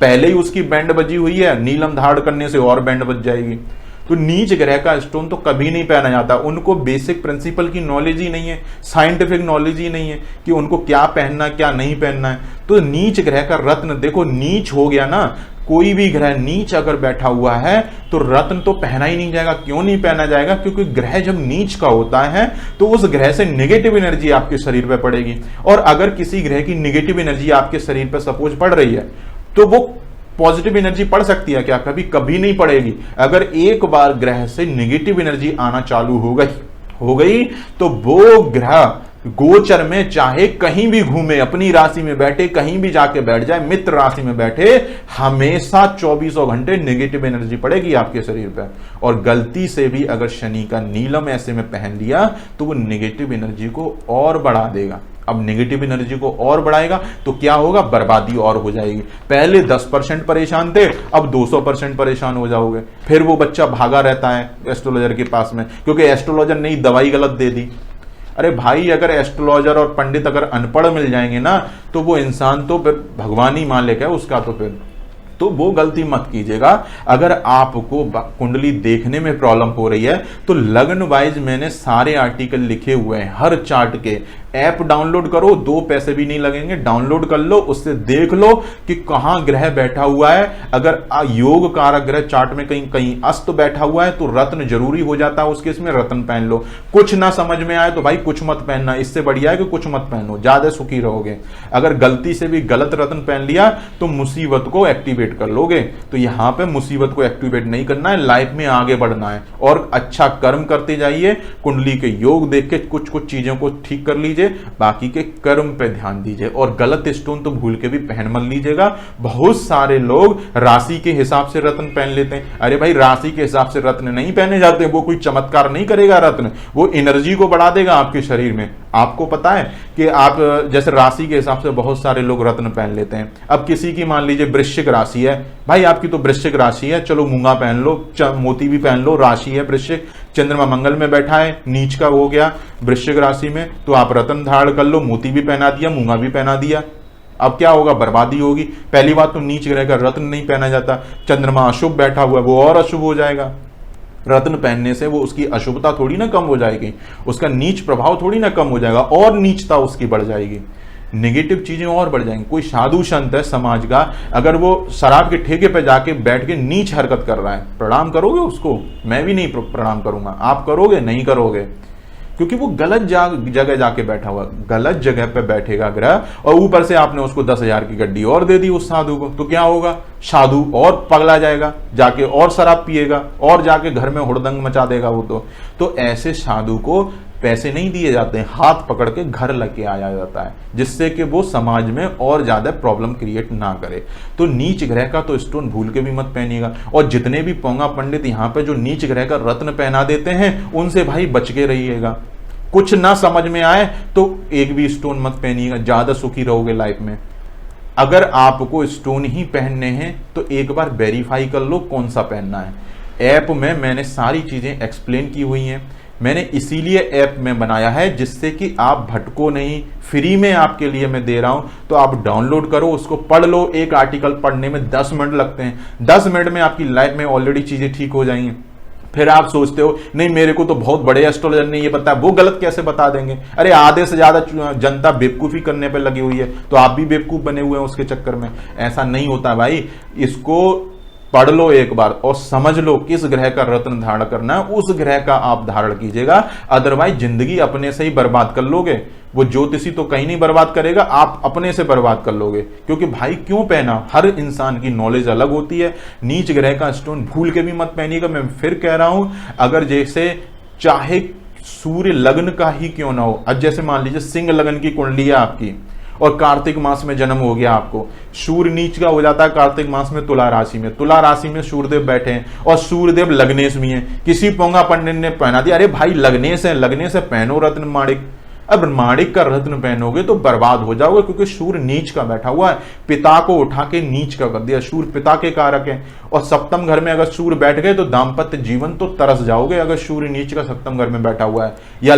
पहले ही उसकी बैंड बजी हुई है, नीलम धारण करने से और बैंड बज जाएगी। तो नीच ग्रह का स्टोन तो कभी नहीं पहना जाता। उनको बेसिक प्रिंसिपल की नॉलेज ही नहीं है, साइंटिफिक नॉलेज ही नहीं है कि उनको क्या पहनना क्या नहीं पहनना है। तो नीच ग्रह का रत्न देखो, नीच हो गया ना, कोई भी ग्रह नीच अगर बैठा हुआ है तो रत्न तो पहना ही नहीं जाएगा। क्यों नहीं पहना जाएगा? क्योंकि ग्रह जब नीच का होता है तो उस ग्रह से नेगेटिव एनर्जी आपके शरीर पर पड़ेगी, और अगर किसी ग्रह की नेगेटिव एनर्जी आपके शरीर पर सपोज पड़ रही है तो वो पॉजिटिव एनर्जी पड़ सकती है क्या? कभी कभी नहीं पड़ेगी। अगर एक बार ग्रह से नेगेटिव एनर्जी आना चालू हो गई तो वो ग्रह गोचर में चाहे कहीं भी घूमे, अपनी राशि में बैठे, कहीं भी जाके बैठ जाए, मित्र राशि में बैठे, हमेशा 24 घंटे नेगेटिव एनर्जी पड़ेगी आपके शरीर पर। और गलती से भी अगर शनि का नीलम ऐसे में पहन लिया तो वो नेगेटिव एनर्जी को और बढ़ा देगा। अब नेगेटिव एनर्जी को और बढ़ाएगा तो क्या होगा? बर्बादी और हो जाएगी। पहले 10% परेशान थे, अब 200% परेशान हो जाओगे। फिर वो बच्चा भागा रहता है एस्ट्रोलॉजर के पास में, क्योंकि एस्ट्रोलॉजर ने दवाई गलत दे दी। अरे भाई, अगर एस्ट्रोलॉजर और पंडित अगर अनपढ़ मिल जाएंगे ना तो वो इंसान तो फिर भगवान ही मान लेगा उसका। तो वो गलती मत कीजिएगा। अगर आपको कुंडली देखने में प्रॉब्लम हो रही है तो लग्न वाइज मैंने सारे आर्टिकल लिखे हुए हैं, हर चार्ट के। ऐप डाउनलोड करो, 2 पैसे भी नहीं लगेंगे, डाउनलोड कर लो, उससे देख लो कि कहां ग्रह बैठा हुआ है। अगर योग कारक ग्रह चार्ट में कहीं कहीं अस्त बैठा हुआ है तो रत्न जरूरी हो जाता है उसके, इसमें रत्न पहन लो। कुछ ना समझ में आए तो भाई कुछ मत पहनना, इससे बढ़िया है कि कुछ मत पहनो, ज्यादा सुखी रहोगे। अगर गलती से भी गलत रत्न पहन लिया तो मुसीबत को एक्टिवेट कर लोगे। तो यहां पे मुसीबत को एक्टिवेट नहीं करना है, लाइफ में आगे बढ़ना है और अच्छा कर्म करते जाइए। कुंडली के योग देख के कुछ कुछ चीजों को ठीक कर लीजिए, बाकी के कर्म पे ध्यान दीजिए। और गलत स्टोन तो भूल के भी पहन मत लीजिएगा। बहुत सारे लोग राशि के हिसाब से रत्न पहन लेते हैं। अरे भाई, राशि के हिसाब से रत्न नहीं पहने जाते, वो कोई चमत्कार नहीं करेगा रत्न, वो एनर्जी को बढ़ा देगा आपके शरीर में। आपको पता है कि आप जैसे राशि के हिसाब से बहुत सारे लोग रत्न पहन लेते हैं। अब किसी की मान लीजिए वृश्चिक राशि है, भाई आपकी तो वृश्चिक राशि है, चलो मूंगा पहन लो, मोती भी पहन लो, राशि है वृश्चिक, चंद्रमा मंगल में बैठा है, नीच का हो गया वृश्चिक राशि में, तो आप रत्न धारण कर लो, मोती भी पहना दिया, मूंगा भी पहना दिया। अब क्या होगा, बर्बादी होगी। पहली बात तो नीच ग्रह का रत्न नहीं पहना जाता, चंद्रमा अशुभ बैठा हुआ है, वो और अशुभ हो जाएगा। रत्न पहनने से वो उसकी अशुभता थोड़ी ना कम हो जाएगी, उसका नीच प्रभाव थोड़ी ना कम हो जाएगा, और नीचता उसकी बढ़ जाएगी, नेगेटिव चीजें और बढ़ जाएंगी। कोई साधु संत है समाज का, अगर वो शराब के ठेके पे जाके बैठ के नीच हरकत कर रहा है, प्रणाम करोगे उसको? मैं भी नहीं प्रणाम करूंगा। आप करोगे? नहीं करोगे, क्योंकि वो गलत जगह जाके बैठा हुआ, गलत जगह पे बैठेगा ग्रह, और ऊपर से आपने उसको 10,000 की गड्डी और दे दी उस साधु को, तो क्या होगा, साधु और पगला जाएगा, जाके और शराब पिएगा, और जाके घर में हुड़दंग मचा देगा वो। तो ऐसे साधु को पैसे नहीं दिए जाते हैं, हाथ पकड़ के घर लेके आया जाता है, जिससे कि वो समाज में और ज्यादा प्रॉब्लम क्रिएट ना करे। तो नीच ग्रह का तो स्टोन भूल के भी मत पहनिएगा। और जितने भी पोंगा पंडित यहाँ पे जो नीच ग्रह का रत्न पहना देते हैं, उनसे भाई बच के रहिएगा। कुछ ना समझ में आए तो एक भी स्टोन मत पहनिएगा, ज्यादा सुखी रहोगे लाइफ में। अगर आपको स्टोन ही पहनने हैं तो एक बार वेरीफाई कर लो कौन सा पहनना है। ऐप में मैंने सारी चीजें एक्सप्लेन की हुई हैं, मैंने इसीलिए ऐप में बनाया है जिससे कि आप भटको नहीं, फ्री में आपके लिए मैं दे रहा हूं। तो आप डाउनलोड करो, उसको पढ़ लो। एक आर्टिकल पढ़ने में 10 मिनट लगते हैं, 10 मिनट में आपकी लाइफ में ऑलरेडी चीजें ठीक हो जाएंगी। फिर आप सोचते हो नहीं मेरे को तो बहुत बड़े एस्ट्रोलॉजर ने ये बताया, वो गलत कैसे बता देंगे? अरे आधे से ज्यादा जनता बेवकूफी करने पे लगी हुई है, तो आप भी बेवकूफ बने हुए हैं उसके चक्कर में। ऐसा नहीं होता भाई, इसको पढ़ लो एक बार और समझ लो किस ग्रह का रत्न धारण करना है, उस ग्रह का आप धारण कीजिएगा। अदरवाइज जिंदगी अपने से ही बर्बाद कर लोगे। वो ज्योतिषी तो कहीं नहीं बर्बाद करेगा, आप अपने से बर्बाद कर लोगे। क्योंकि भाई क्यों पहना, हर इंसान की नॉलेज अलग होती है। नीच ग्रह का स्टोन भूल के भी मत पहनिएगा। मैं फिर कह रहा हूं, अगर जैसे चाहे सूर्य लग्न का ही क्यों ना हो, अब जैसे मान लीजिए सिंह लग्न की कुंडली है आपकी और कार्तिक मास में जन्म हो गया आपको, सूर्य नीच का हो जाता है कार्तिक मास में तुला राशि में, तुला राशि में सूर्यदेव बैठे हैं और सूर्यदेव लग्नेश भी हैं। किसी पोंगा पंडित ने पहना दिया, अरे भाई लग्नेश है, लगने से पहनो रत्न माणिक। अब माणिक का रत्न पहनोगे तो बर्बाद हो जाओगे, क्योंकि सूर्य नीच का बैठा हुआ है। पिता को उठा के नीच का कर दिया, सूर्य पिता के कारक है। और सप्तम घर में अगर सूर्य बैठ गए तो दाम्पत्य जीवन तो तरस जाओगे, अगर सूर्य नीच का सप्तम घर में बैठा हुआ है या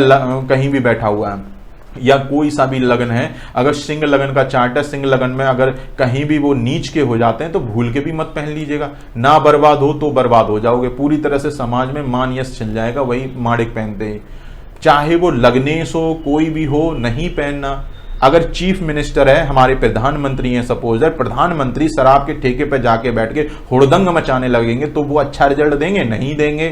कहीं भी बैठा हुआ है, या कोई सा भी लगन है। अगर सिंह लगन का चार्ट है, सिंह लगन में अगर कहीं भी वो नीच के हो जाते हैं तो भूल के भी मत पहन लीजिएगा। ना बर्बाद हो तो बर्बाद हो जाओगे पूरी तरह से, समाज में मान यश चल जाएगा वही माणिक पहनते ही। चाहे वो लग्नेश हो, कोई भी हो, नहीं पहनना। अगर चीफ मिनिस्टर है, हमारे प्रधानमंत्री हैं, सपोज है प्रधानमंत्री शराब के ठेके पे जाके बैठ के हुड़दंग मचाने लगेंगे तो वो अच्छा रिजल्ट देंगे? नहीं देंगे।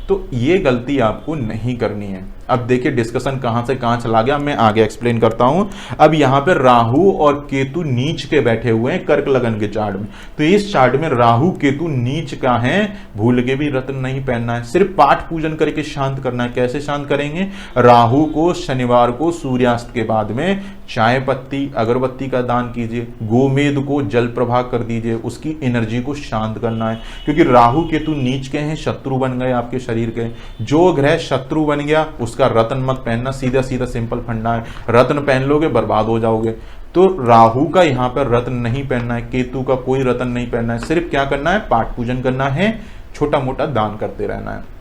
तो ये गलती आपको नहीं करनी है। अब देखिए डिस्कशन कहां से कहां चला गया, मैं आगे एक्सप्लेन करता हूं। अब यहां पे राहु और केतु नीच के बैठे हुए हैं कर्क लगन के चार्ट में। तो इस चार्ट में राहु केतु नीच का है, भूल के भी रत्न नहीं पहनना है, सिर्फ पाठ पूजन करके शांत करना है। कैसे शांत करेंगे? राहु को शनिवार को सूर्यास्त के बाद में चाय पत्ती अगरबत्ती का दान कीजिए, गोमेद को जल प्रवाह कर दीजिए, उसकी एनर्जी को शांत करना है। क्योंकि राहु केतु नीच के हैं, शत्रु बन गए आपके शरीर के। जो ग्रह शत्रु बन गया उसका रत्न मत पहनना, सीधा सीधा सिंपल फंडा है। रत्न पहन लोगे बर्बाद हो जाओगे। तो राहु का यहां पर रत्न नहीं पहनना है, केतु का कोई रत्न नहीं पहनना है। सिर्फ क्या करना है? पाठ पूजन करना है, छोटा मोटा दान करते रहना है।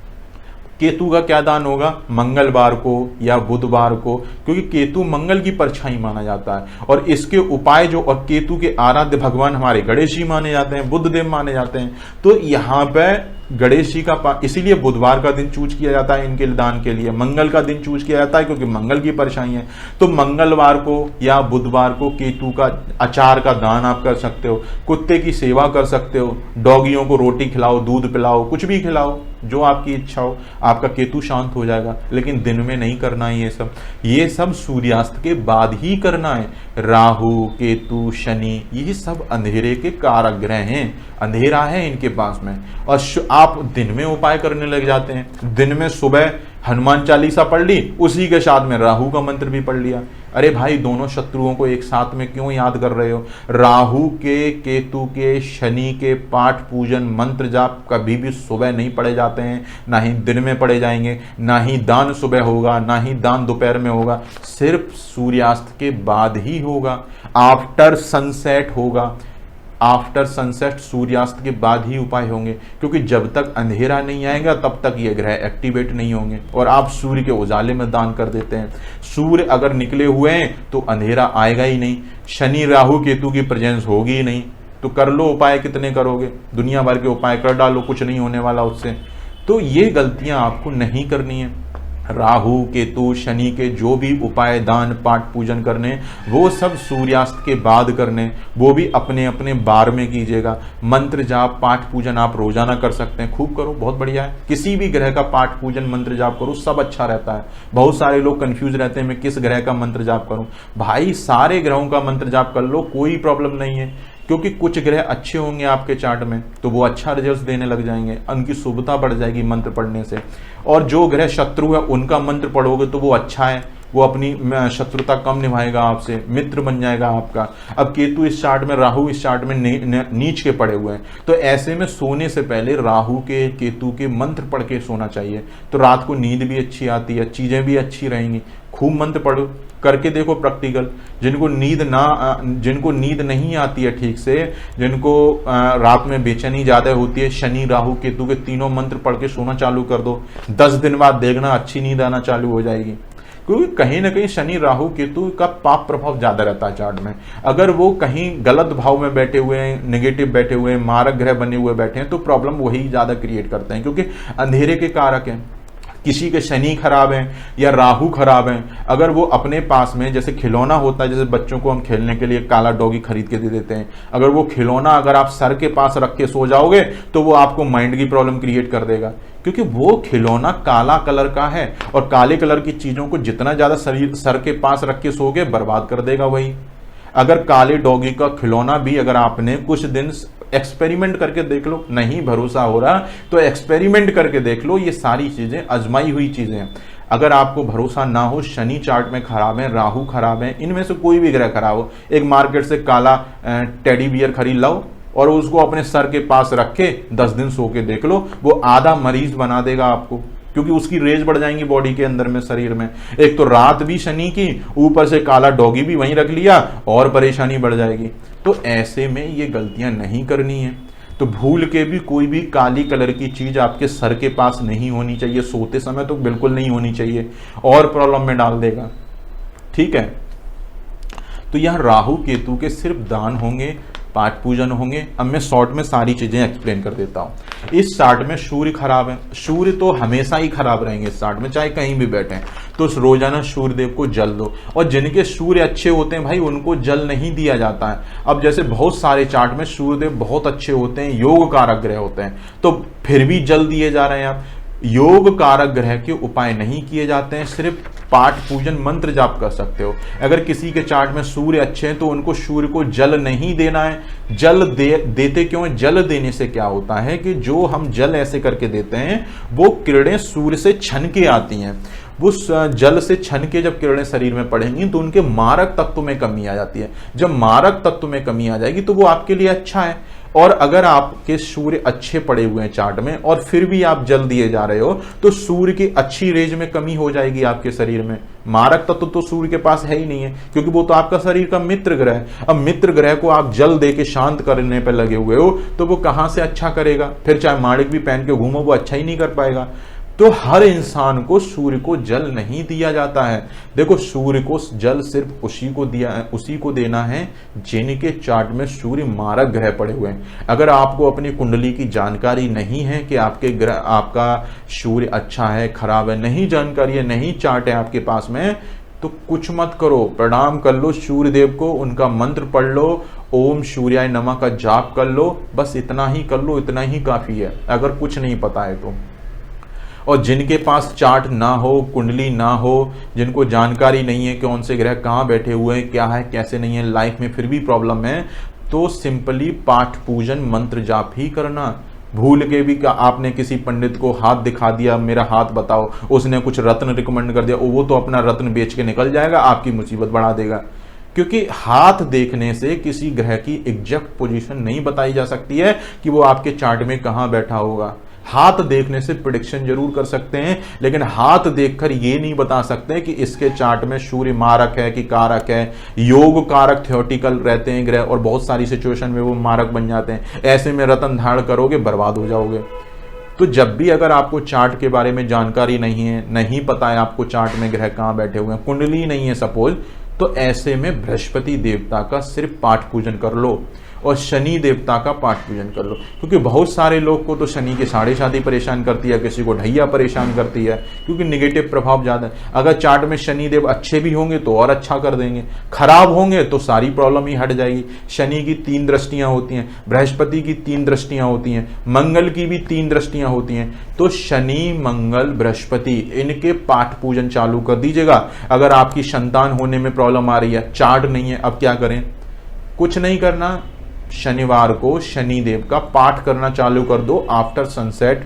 केतु का क्या दान होगा? मंगलवार को या बुधवार को, क्योंकि केतु मंगल की परछाई माना जाता है। और इसके उपाय जो, और केतु के आराध्य भगवान हमारे गणेश जी माने जाते हैं, बुद्ध देव माने जाते हैं। तो यहाँ पे गणेश जी का इसीलिए बुधवार का दिन चूज किया जाता है इनके दान के लिए, मंगल का दिन चूज किया जाता है क्योंकि मंगल की परछाई है। तो मंगलवार को या बुधवार को केतु का अचार का दान आप कर सकते हो, कुत्ते की सेवा कर सकते हो, डॉगियों को रोटी खिलाओ, दूध पिलाओ, कुछ भी खिलाओ, जो आपकी इच्छा हो। आपका केतु शांत हो जाएगा। लेकिन दिन में नहीं करना है ये सब सूर्यास्त के बाद ही करना है। राहु केतु शनि ये सब अंधेरे के कारक ग्रह हैं, अंधेरा है इनके पास में। और आप दिन में उपाय करने लग जाते हैं। दिन में सुबह हनुमान चालीसा पढ़ ली, उसी के साथ में राहु का मंत्र भी पढ़ लिया। अरे भाई दोनों शत्रुओं को एक साथ में क्यों याद कर रहे हो? राहु के, केतु के, शनि के पाठ पूजन मंत्र जाप कभी भी सुबह नहीं पढ़े जाते हैं, ना ही दिन में पढ़े जाएंगे, ना ही दान सुबह होगा, ना ही दान दोपहर में होगा, सिर्फ सूर्यास्त के बाद ही होगा, आफ्टर सनसेट होगा। आफ्टर सनसेट सूर्यास्त के बाद ही उपाय होंगे, क्योंकि जब तक अंधेरा नहीं आएगा तब तक ये ग्रह एक्टिवेट नहीं होंगे। और आप सूर्य के उजाले में दान कर देते हैं। सूर्य अगर निकले हुए हैं तो अंधेरा आएगा ही नहीं, शनि राहु केतु की प्रेजेंस होगी ही नहीं। तो कर लो उपाय, कितने करोगे? दुनिया भर के उपाय कर डालो, कुछ नहीं होने वाला उससे। तो ये गलतियां आपको नहीं करनी है। राहु केतु शनि के जो भी उपाय दान पाठ पूजन करने, वो सब सूर्यास्त के बाद करने, वो भी अपने अपने बार में कीजिएगा। मंत्र जाप पाठ पूजन आप रोजाना कर सकते हैं, खूब करो, बहुत बढ़िया है। किसी भी ग्रह का पाठ पूजन मंत्र जाप करो, सब अच्छा रहता है। बहुत सारे लोग कंफ्यूज रहते हैं मैं किस ग्रह का मंत्र जाप करूं। भाई सारे ग्रहों का मंत्र जाप कर लो, कोई प्रॉब्लम नहीं है, क्योंकि कुछ ग्रह अच्छे होंगे आपके चार्ट में तो वो अच्छा रिजल्ट देने लग जाएंगे, उनकी शुभता बढ़ जाएगी मंत्र पढ़ने से। और जो ग्रह शत्रु है उनका मंत्र पढ़ोगे तो वो अच्छा है, वो अपनी शत्रुता कम निभाएगा आपसे, मित्र बन जाएगा आपका। अब केतु इस चार्ट में, राहु इस चार्ट में नीच के पड़े हुए हैं, तो ऐसे में सोने से पहले राहु के केतु के मंत्र पढ़ के सोना चाहिए, तो रात को नींद भी अच्छी आती है, चीजें भी अच्छी रहेंगी। खूब मंत्र पढ़ो, करके देखो प्रैक्टिकल। जिनको नींद नहीं आती है ठीक से, जिनको रात में बेचैनी ज्यादा होती है, शनि राहु केतु के तीनों मंत्र पढ़ के सोना चालू कर दो, 10 दिन बाद देखना अच्छी नींद आना चालू हो जाएगी। क्योंकि कहीं ना कहीं शनि राहु केतु का पाप प्रभाव ज्यादा रहता है चार्ट में। अगर वो कहीं गलत भाव में बैठे हुए हैं, नेगेटिव बैठे हुए हैं, मारक ग्रह बने हुए बैठे हैं, तो प्रॉब्लम वही ज्यादा क्रिएट करते हैं, क्योंकि अंधेरे के कारक हैं। किसी के शनि खराब है या राहु खराब है, अगर वो अपने पास में, जैसे खिलौना होता है, जैसे बच्चों को हम खेलने के लिए काला डॉगी खरीद के दे देते हैं, अगर वो खिलौना अगर आप सर के पास रख के सो जाओगे तो वो आपको माइंड की प्रॉब्लम क्रिएट कर देगा, क्योंकि वो खिलौना काला कलर का है, और काले कलर की चीजों को जितना ज्यादा सर के पास रख के सोगे बर्बाद कर देगा वही। अगर काले डॉगी का खिलौना भी अगर आपने कुछ दिन एक्सपेरिमेंट करके देख लो, नहीं भरोसा हो रहा तो एक्सपेरिमेंट करके देख लो, ये सारी चीजें आजमाई हुई चीजें हैं। अगर आपको भरोसा ना हो, शनि चार्ट में खराब है, राहु खराब है, इनमें से कोई भी ग्रह खराब हो, एक मार्केट से काला टेडी बियर खरीद लाओ और उसको अपने सर के पास रख के 10 दिन सो के देख लो, वो आधा मरीज बना देगा आपको, क्योंकि उसकी रेज बढ़ जाएंगी बॉडी के अंदर में, शरीर में। एक तो रात भी शनि की, ऊपर से काला डॉगी भी वहीं रख लिया और परेशानी बढ़ जाएगी। तो ऐसे में ये गलतियां नहीं करनी है। तो भूल के भी कोई भी काली कलर की चीज आपके सर के पास नहीं होनी चाहिए, सोते समय तो बिल्कुल नहीं होनी चाहिए, और प्रॉब्लम में डाल देगा। ठीक है, तो यहां राहु केतु के सिर्फ दान होंगे, पाठ पूजन होंगे। अब मैं शॉर्ट में सारी चीजें एक्सप्लेन कर देता हूं। इस चार्ट में सूर्य खराब है, सूर्य तो हमेशा ही खराब रहेंगे इस चार्ट में, चाहे कहीं भी बैठे, तो रोजाना सूर्य देव को जल दो। और जिनके सूर्य अच्छे होते हैं भाई, उनको जल नहीं दिया जाता है। अब जैसे बहुत सारे चार्ट में सूर्य देव बहुत अच्छे होते हैं, योग कारक ग्रह होते हैं, तो फिर भी जल दिए जा रहे हैं आप। योग कारक ग्रह के उपाय नहीं किए जाते हैं, सिर्फ पाठ पूजन मंत्र जाप कर सकते हो। अगर किसी के चार्ट में सूर्य अच्छे हैं तो उनको सूर्य को जल नहीं देना है। जल देते क्यों है? जल देने से क्या होता है कि जो हम जल ऐसे करके देते हैं वो किरणें सूर्य से छन के आती हैं, वो जल से छन के जब किरणें शरीर में पड़ेंगी तो उनके मारक तत्व में कमी आ जाती है। जब मारक तत्व में कमी आ जाएगी तो वो आपके लिए अच्छा है। और अगर आपके सूर्य अच्छे पड़े हुए हैं चार्ट में और फिर भी आप जल दिए जा रहे हो तो सूर्य की अच्छी रेंज में कमी हो जाएगी आपके शरीर में। मारक तत्व तो सूर्य के पास है ही नहीं है, क्योंकि वो तो आपका शरीर का मित्र ग्रह है। अब मित्र ग्रह को आप जल दे के शांत करने पर लगे हुए हो तो वो कहां से अच्छा करेगा? फिर चाहे माणिक भी पहन के घूमो, वो अच्छा ही नहीं कर पाएगा। तो हर इंसान को सूर्य को जल नहीं दिया जाता है। देखो, सूर्य को जल सिर्फ उसी को देना है जिनके चार्ट में सूर्य मारक ग्रह पड़े हुए हैं। अगर आपको अपनी कुंडली की जानकारी नहीं है कि आपका सूर्य अच्छा है खराब है, नहीं जानकारी है, नहीं चार्ट है आपके पास में, तो कुछ मत करो, प्रणाम कर लो सूर्य देव को, उनका मंत्र पढ़ लो, ओम सूर्याय नमः का जाप कर लो, बस इतना ही कर लो, इतना ही काफी है अगर कुछ नहीं पता है तो। और जिनके पास चार्ट ना हो, कुंडली ना हो, जिनको जानकारी नहीं है कि कौन से ग्रह कहाँ बैठे हुए हैं, क्या है कैसे नहीं है, लाइफ में फिर भी प्रॉब्लम है, तो सिंपली पाठ पूजन मंत्र जाप ही करना। भूल के भी आपने किसी पंडित को हाथ दिखा दिया, मेरा हाथ बताओ, उसने कुछ रत्न रिकमेंड कर दिया, वो तो अपना रत्न बेच के निकल जाएगा, आपकी मुसीबत बढ़ा देगा। क्योंकि हाथ देखने से किसी ग्रह की एग्जैक्ट पोजीशन नहीं बताई जा सकती है कि वो आपके चार्ट में कहां बैठा होगा। हाथ देखने से प्रिडिक्शन जरूर कर सकते हैं, लेकिन हाथ देखकर ये नहीं बता सकते कि इसके चार्ट में सूर्य मारक है कि कारक है। योग कारक थ्योरेटिकल रहते हैं ग्रह, और बहुत सारी सिचुएशन में वो मारक बन जाते हैं। ऐसे में रत्न धारण करोगे, बर्बाद हो जाओगे। तो जब भी अगर आपको चार्ट के बारे में जानकारी नहीं है, नहीं पता है आपको चार्ट में ग्रह कहाँ बैठे हुए हैं, कुंडली नहीं है सपोज, तो ऐसे में बृहस्पति देवता का सिर्फ पाठ पूजन कर लो और शनि देवता का पाठ पूजन कर लो। क्योंकि बहुत सारे लोग को तो शनि की साढ़े साथी परेशान करती है, किसी को ढैया परेशान करती है, क्योंकि निगेटिव प्रभाव ज़्यादा है। अगर चार्ट में शनि देव अच्छे भी होंगे तो और अच्छा कर देंगे, खराब होंगे तो सारी प्रॉब्लम ही हट जाएगी। शनि की 3 दृष्टियां होती हैं, बृहस्पति की 3 दृष्टियां होती हैं, मंगल की भी 3 दृष्टियां होती हैं। तो शनि मंगल बृहस्पति इनके पाठ पूजन चालू कर दीजिएगा। अगर आपकी संतान होने में प्रॉब्लम आ रही है, चार्ट नहीं है, अब क्या करें? कुछ नहीं करना, शनिवार को शनि देव का पाठ करना चालू कर दो आफ्टर सनसेट।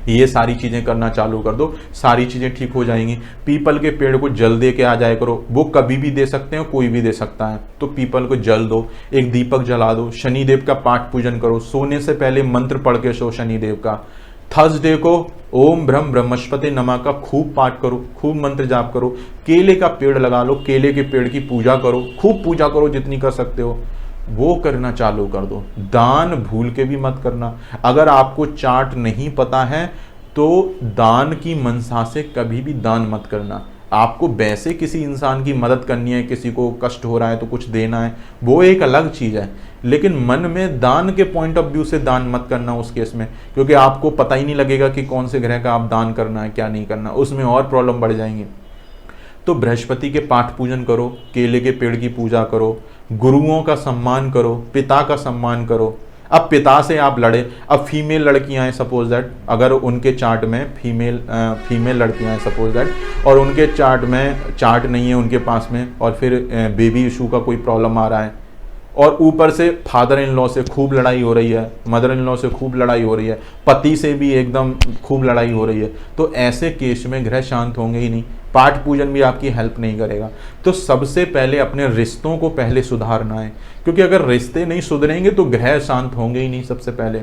ये सारी चीजें करना चालू कर दो, सारी चीजें ठीक हो जाएंगी। पीपल के पेड़ को जल दे के आ जाया करो, वो कभी भी दे सकते हैं, कोई भी दे सकता है। तो पीपल को जल दो, एक दीपक जला दो, शनिदेव का पाठ पूजन करो, सोने से पहले मंत्र पढ़ के सो शनिदेव का। थर्सडे को ओम ब्रह्म ब्रह्मस्पति नमः का खूब पाठ करो, खूब मंत्र जाप करो। केले का पेड़ लगा लो, केले के पेड़ की पूजा करो, खूब पूजा करो जितनी कर सकते हो, वो करना चालू कर दो। दान भूल के भी मत करना। अगर आपको चार्ट नहीं पता है तो दान की मनसा से कभी भी दान मत करना। आपको वैसे किसी इंसान की मदद करनी है, किसी को कष्ट हो रहा है तो कुछ देना है, वो एक अलग चीज़ है, लेकिन मन में दान के पॉइंट ऑफ व्यू से दान मत करना उस केस में, क्योंकि आपको पता ही नहीं लगेगा कि कौन से ग्रह का आप दान करना है, क्या नहीं करना, उसमें और प्रॉब्लम बढ़ जाएंगी। तो बृहस्पति के पाठ पूजन करो, केले के पेड़ की पूजा करो, गुरुओं का सम्मान करो, पिता का सम्मान करो। अब पिता से आप लड़े, अब फीमेल लड़कियां हैं सपोज दैट, अगर उनके चार्ट में फीमेल लड़कियां हैं सपोज दैट, और उनके चार्ट में चार्ट नहीं है उनके पास में, और फिर बेबी इशू का कोई प्रॉब्लम आ रहा है, और ऊपर से फादर इन लॉ से खूब लड़ाई हो रही है, मदर इन लॉ से खूब लड़ाई हो रही है, पति से भी एकदम खूब लड़ाई हो रही है, तो ऐसे केस में ग्रह शांत होंगे ही नहीं, पाठ पूजन भी आपकी हेल्प नहीं करेगा। तो सबसे पहले अपने रिश्तों को पहले सुधारना है, क्योंकि अगर रिश्ते नहीं सुधरेंगे तो ग्रह शांत होंगे ही नहीं सबसे पहले।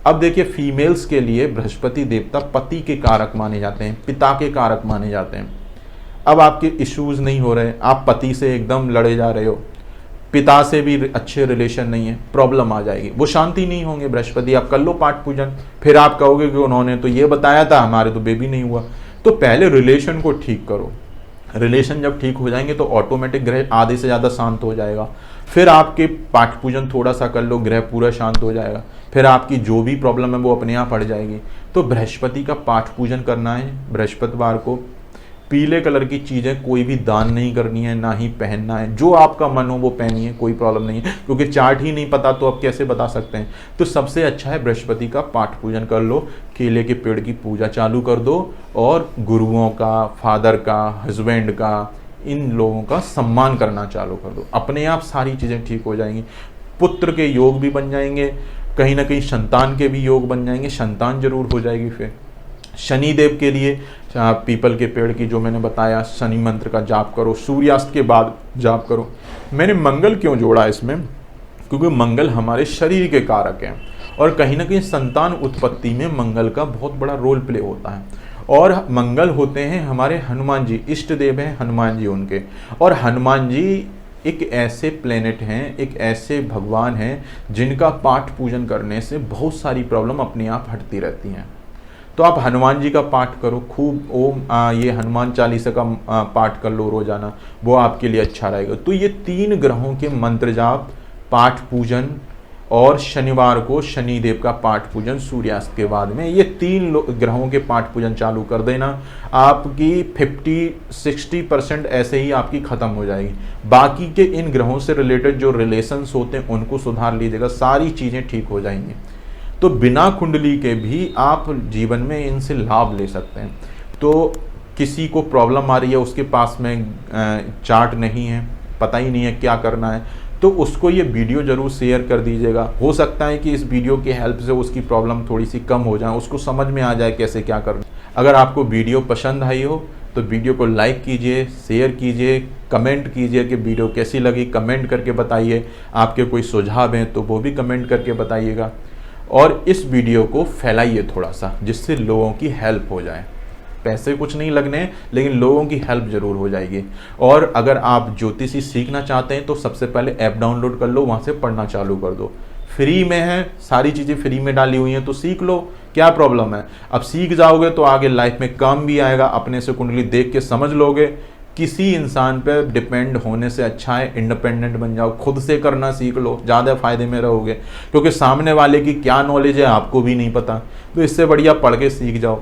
अब देखिए, फीमेल्स के लिए बृहस्पति देवता पति के कारक माने जाते हैं, पिता के कारक माने जाते हैं। अब आपके इश्यूज नहीं हो रहे, आप पति से एकदम लड़े जा रहे हो, पिता से भी अच्छे रिलेशन नहीं है, प्रॉब्लम आ जाएगी, वो शांति नहीं होंगे। बृहस्पति आप कर लो पाठ पूजन, फिर आप कहोगे कि उन्होंने तो ये बताया था, हमारे तो बेबी नहीं हुआ। तो पहले रिलेशन को ठीक करो, रिलेशन जब ठीक हो जाएंगे तो ऑटोमेटिक ग्रह आधे से ज़्यादा शांत हो जाएगा। फिर आपके पाठ पूजन थोड़ा सा कर लो, ग्रह पूरा शांत हो जाएगा, फिर आपकी जो भी प्रॉब्लम है वो अपने आप हट जाएगी। तो बृहस्पति का पाठ पूजन करना है। बृहस्पतिवार को पीले कलर की चीज़ें कोई भी दान नहीं करनी है, ना ही पहनना है। जो आपका मन हो वो पहनिए, कोई प्रॉब्लम नहीं है, क्योंकि चार्ट ही नहीं पता तो आप कैसे बता सकते हैं। तो सबसे अच्छा है बृहस्पति का पाठ पूजन कर लो, केले के पेड़ की पूजा चालू कर दो, और गुरुओं का, फादर का, हस्बैंड का, इन लोगों का सम्मान करना चालू कर दो। अपने आप सारी चीज़ें ठीक हो जाएंगी। पुत्र के योग भी बन जाएंगे, कहीं ना कहीं संतान के भी योग बन जाएंगे, संतान जरूर हो जाएगी। फिर शनिदेव के लिए पीपल के पेड़ की जो मैंने बताया, शनि मंत्र का जाप करो, सूर्यास्त के बाद जाप करो। मैंने मंगल क्यों जोड़ा इसमें, क्योंकि मंगल हमारे शरीर के कारक हैं, और कहीं ना कहीं संतान उत्पत्ति में मंगल का बहुत बड़ा रोल प्ले होता है। और मंगल होते हैं हमारे हनुमान जी, इष्ट देव हैं हनुमान जी उनके, और हनुमान जी एक ऐसे प्लेनेट हैं, एक ऐसे भगवान हैं जिनका पाठ पूजन करने से बहुत सारी प्रॉब्लम अपने आप हटती रहती हैं। तो आप हनुमान जी का पाठ करो खूब, ओम ये हनुमान चालीसा का पाठ कर लो रोजाना, वो आपके लिए अच्छा रहेगा। तो ये 3 ग्रहों के मंत्र जाप, पाठ पूजन, और शनिवार को शनिदेव का पाठ पूजन सूर्यास्त के बाद में, ये 3 ग्रहों के पाठ पूजन चालू कर देना। आपकी 50-60% ऐसे ही आपकी ख़त्म हो जाएगी। बाकी के इन ग्रहों से रिलेटेड जो रिलेशंस होते हैं उनको सुधार लीजिएगा, सारी चीज़ें ठीक हो जाएंगी। तो बिना कुंडली के भी आप जीवन में इनसे लाभ ले सकते हैं। तो किसी को प्रॉब्लम आ रही है, उसके पास में चार्ट नहीं है, पता ही नहीं है क्या करना है, तो उसको ये वीडियो ज़रूर शेयर कर दीजिएगा। हो सकता है कि इस वीडियो की हेल्प से उसकी प्रॉब्लम थोड़ी सी कम हो जाए, उसको समझ में आ जाए कैसे क्या करना। अगर आपको वीडियो पसंद आई हो तो वीडियो को लाइक कीजिए, शेयर कीजिए, कमेंट कीजिए कि वीडियो कैसी लगी, कमेंट करके बताइए। आपके कोई सुझाव हैं तो वो भी कमेंट करके बताइएगा। और इस वीडियो को फैलाइए थोड़ा सा, जिससे लोगों की हेल्प हो जाए। पैसे कुछ नहीं लगने, लेकिन लोगों की हेल्प ज़रूर हो जाएगी। और अगर आप ज्योतिषी सीखना चाहते हैं तो सबसे पहले ऐप डाउनलोड कर लो, वहाँ से पढ़ना चालू कर दो। फ्री में है, सारी चीज़ें फ्री में डाली हुई हैं, तो सीख लो, क्या प्रॉब्लम है। अब सीख जाओगे तो आगे लाइफ में काम भी आएगा। अपने से कुंडली देख के समझ लोगे। किसी इंसान पे डिपेंड होने से अच्छा है इंडिपेंडेंट बन जाओ, खुद से करना सीख लो, ज़्यादा फायदे में रहोगे। क्योंकि सामने वाले की क्या नॉलेज है आपको भी नहीं पता, तो इससे बढ़िया पढ़ के सीख जाओ,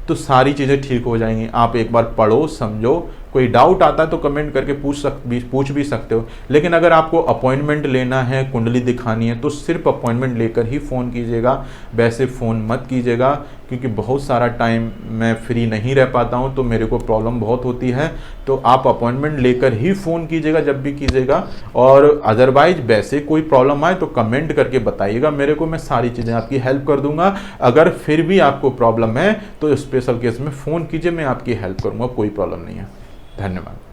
तो सारी चीज़ें ठीक हो जाएंगी। आप एक बार पढ़ो, समझो, कोई डाउट आता है तो कमेंट करके पूछ भी सकते हो। लेकिन अगर आपको अपॉइंटमेंट लेना है, कुंडली दिखानी है, तो सिर्फ अपॉइंटमेंट लेकर ही फ़ोन कीजिएगा। वैसे फ़ोन मत कीजिएगा, क्योंकि बहुत सारा टाइम मैं फ्री नहीं रह पाता हूँ, तो मेरे को प्रॉब्लम बहुत होती है। तो आप अपॉइंटमेंट लेकर ही फ़ोन कीजिएगा जब भी कीजिएगा। और अदरवाइज वैसे कोई प्रॉब्लम आए तो कमेंट करके बताइएगा मेरे को, मैं सारी चीज़ें आपकी हेल्प कर दूंगा। अगर फिर भी आपको प्रॉब्लम है तो स्पेशल केस में फ़ोन कीजिए, मैं आपकी हेल्प करूँगा, कोई प्रॉब्लम नहीं है। धन्यवाद।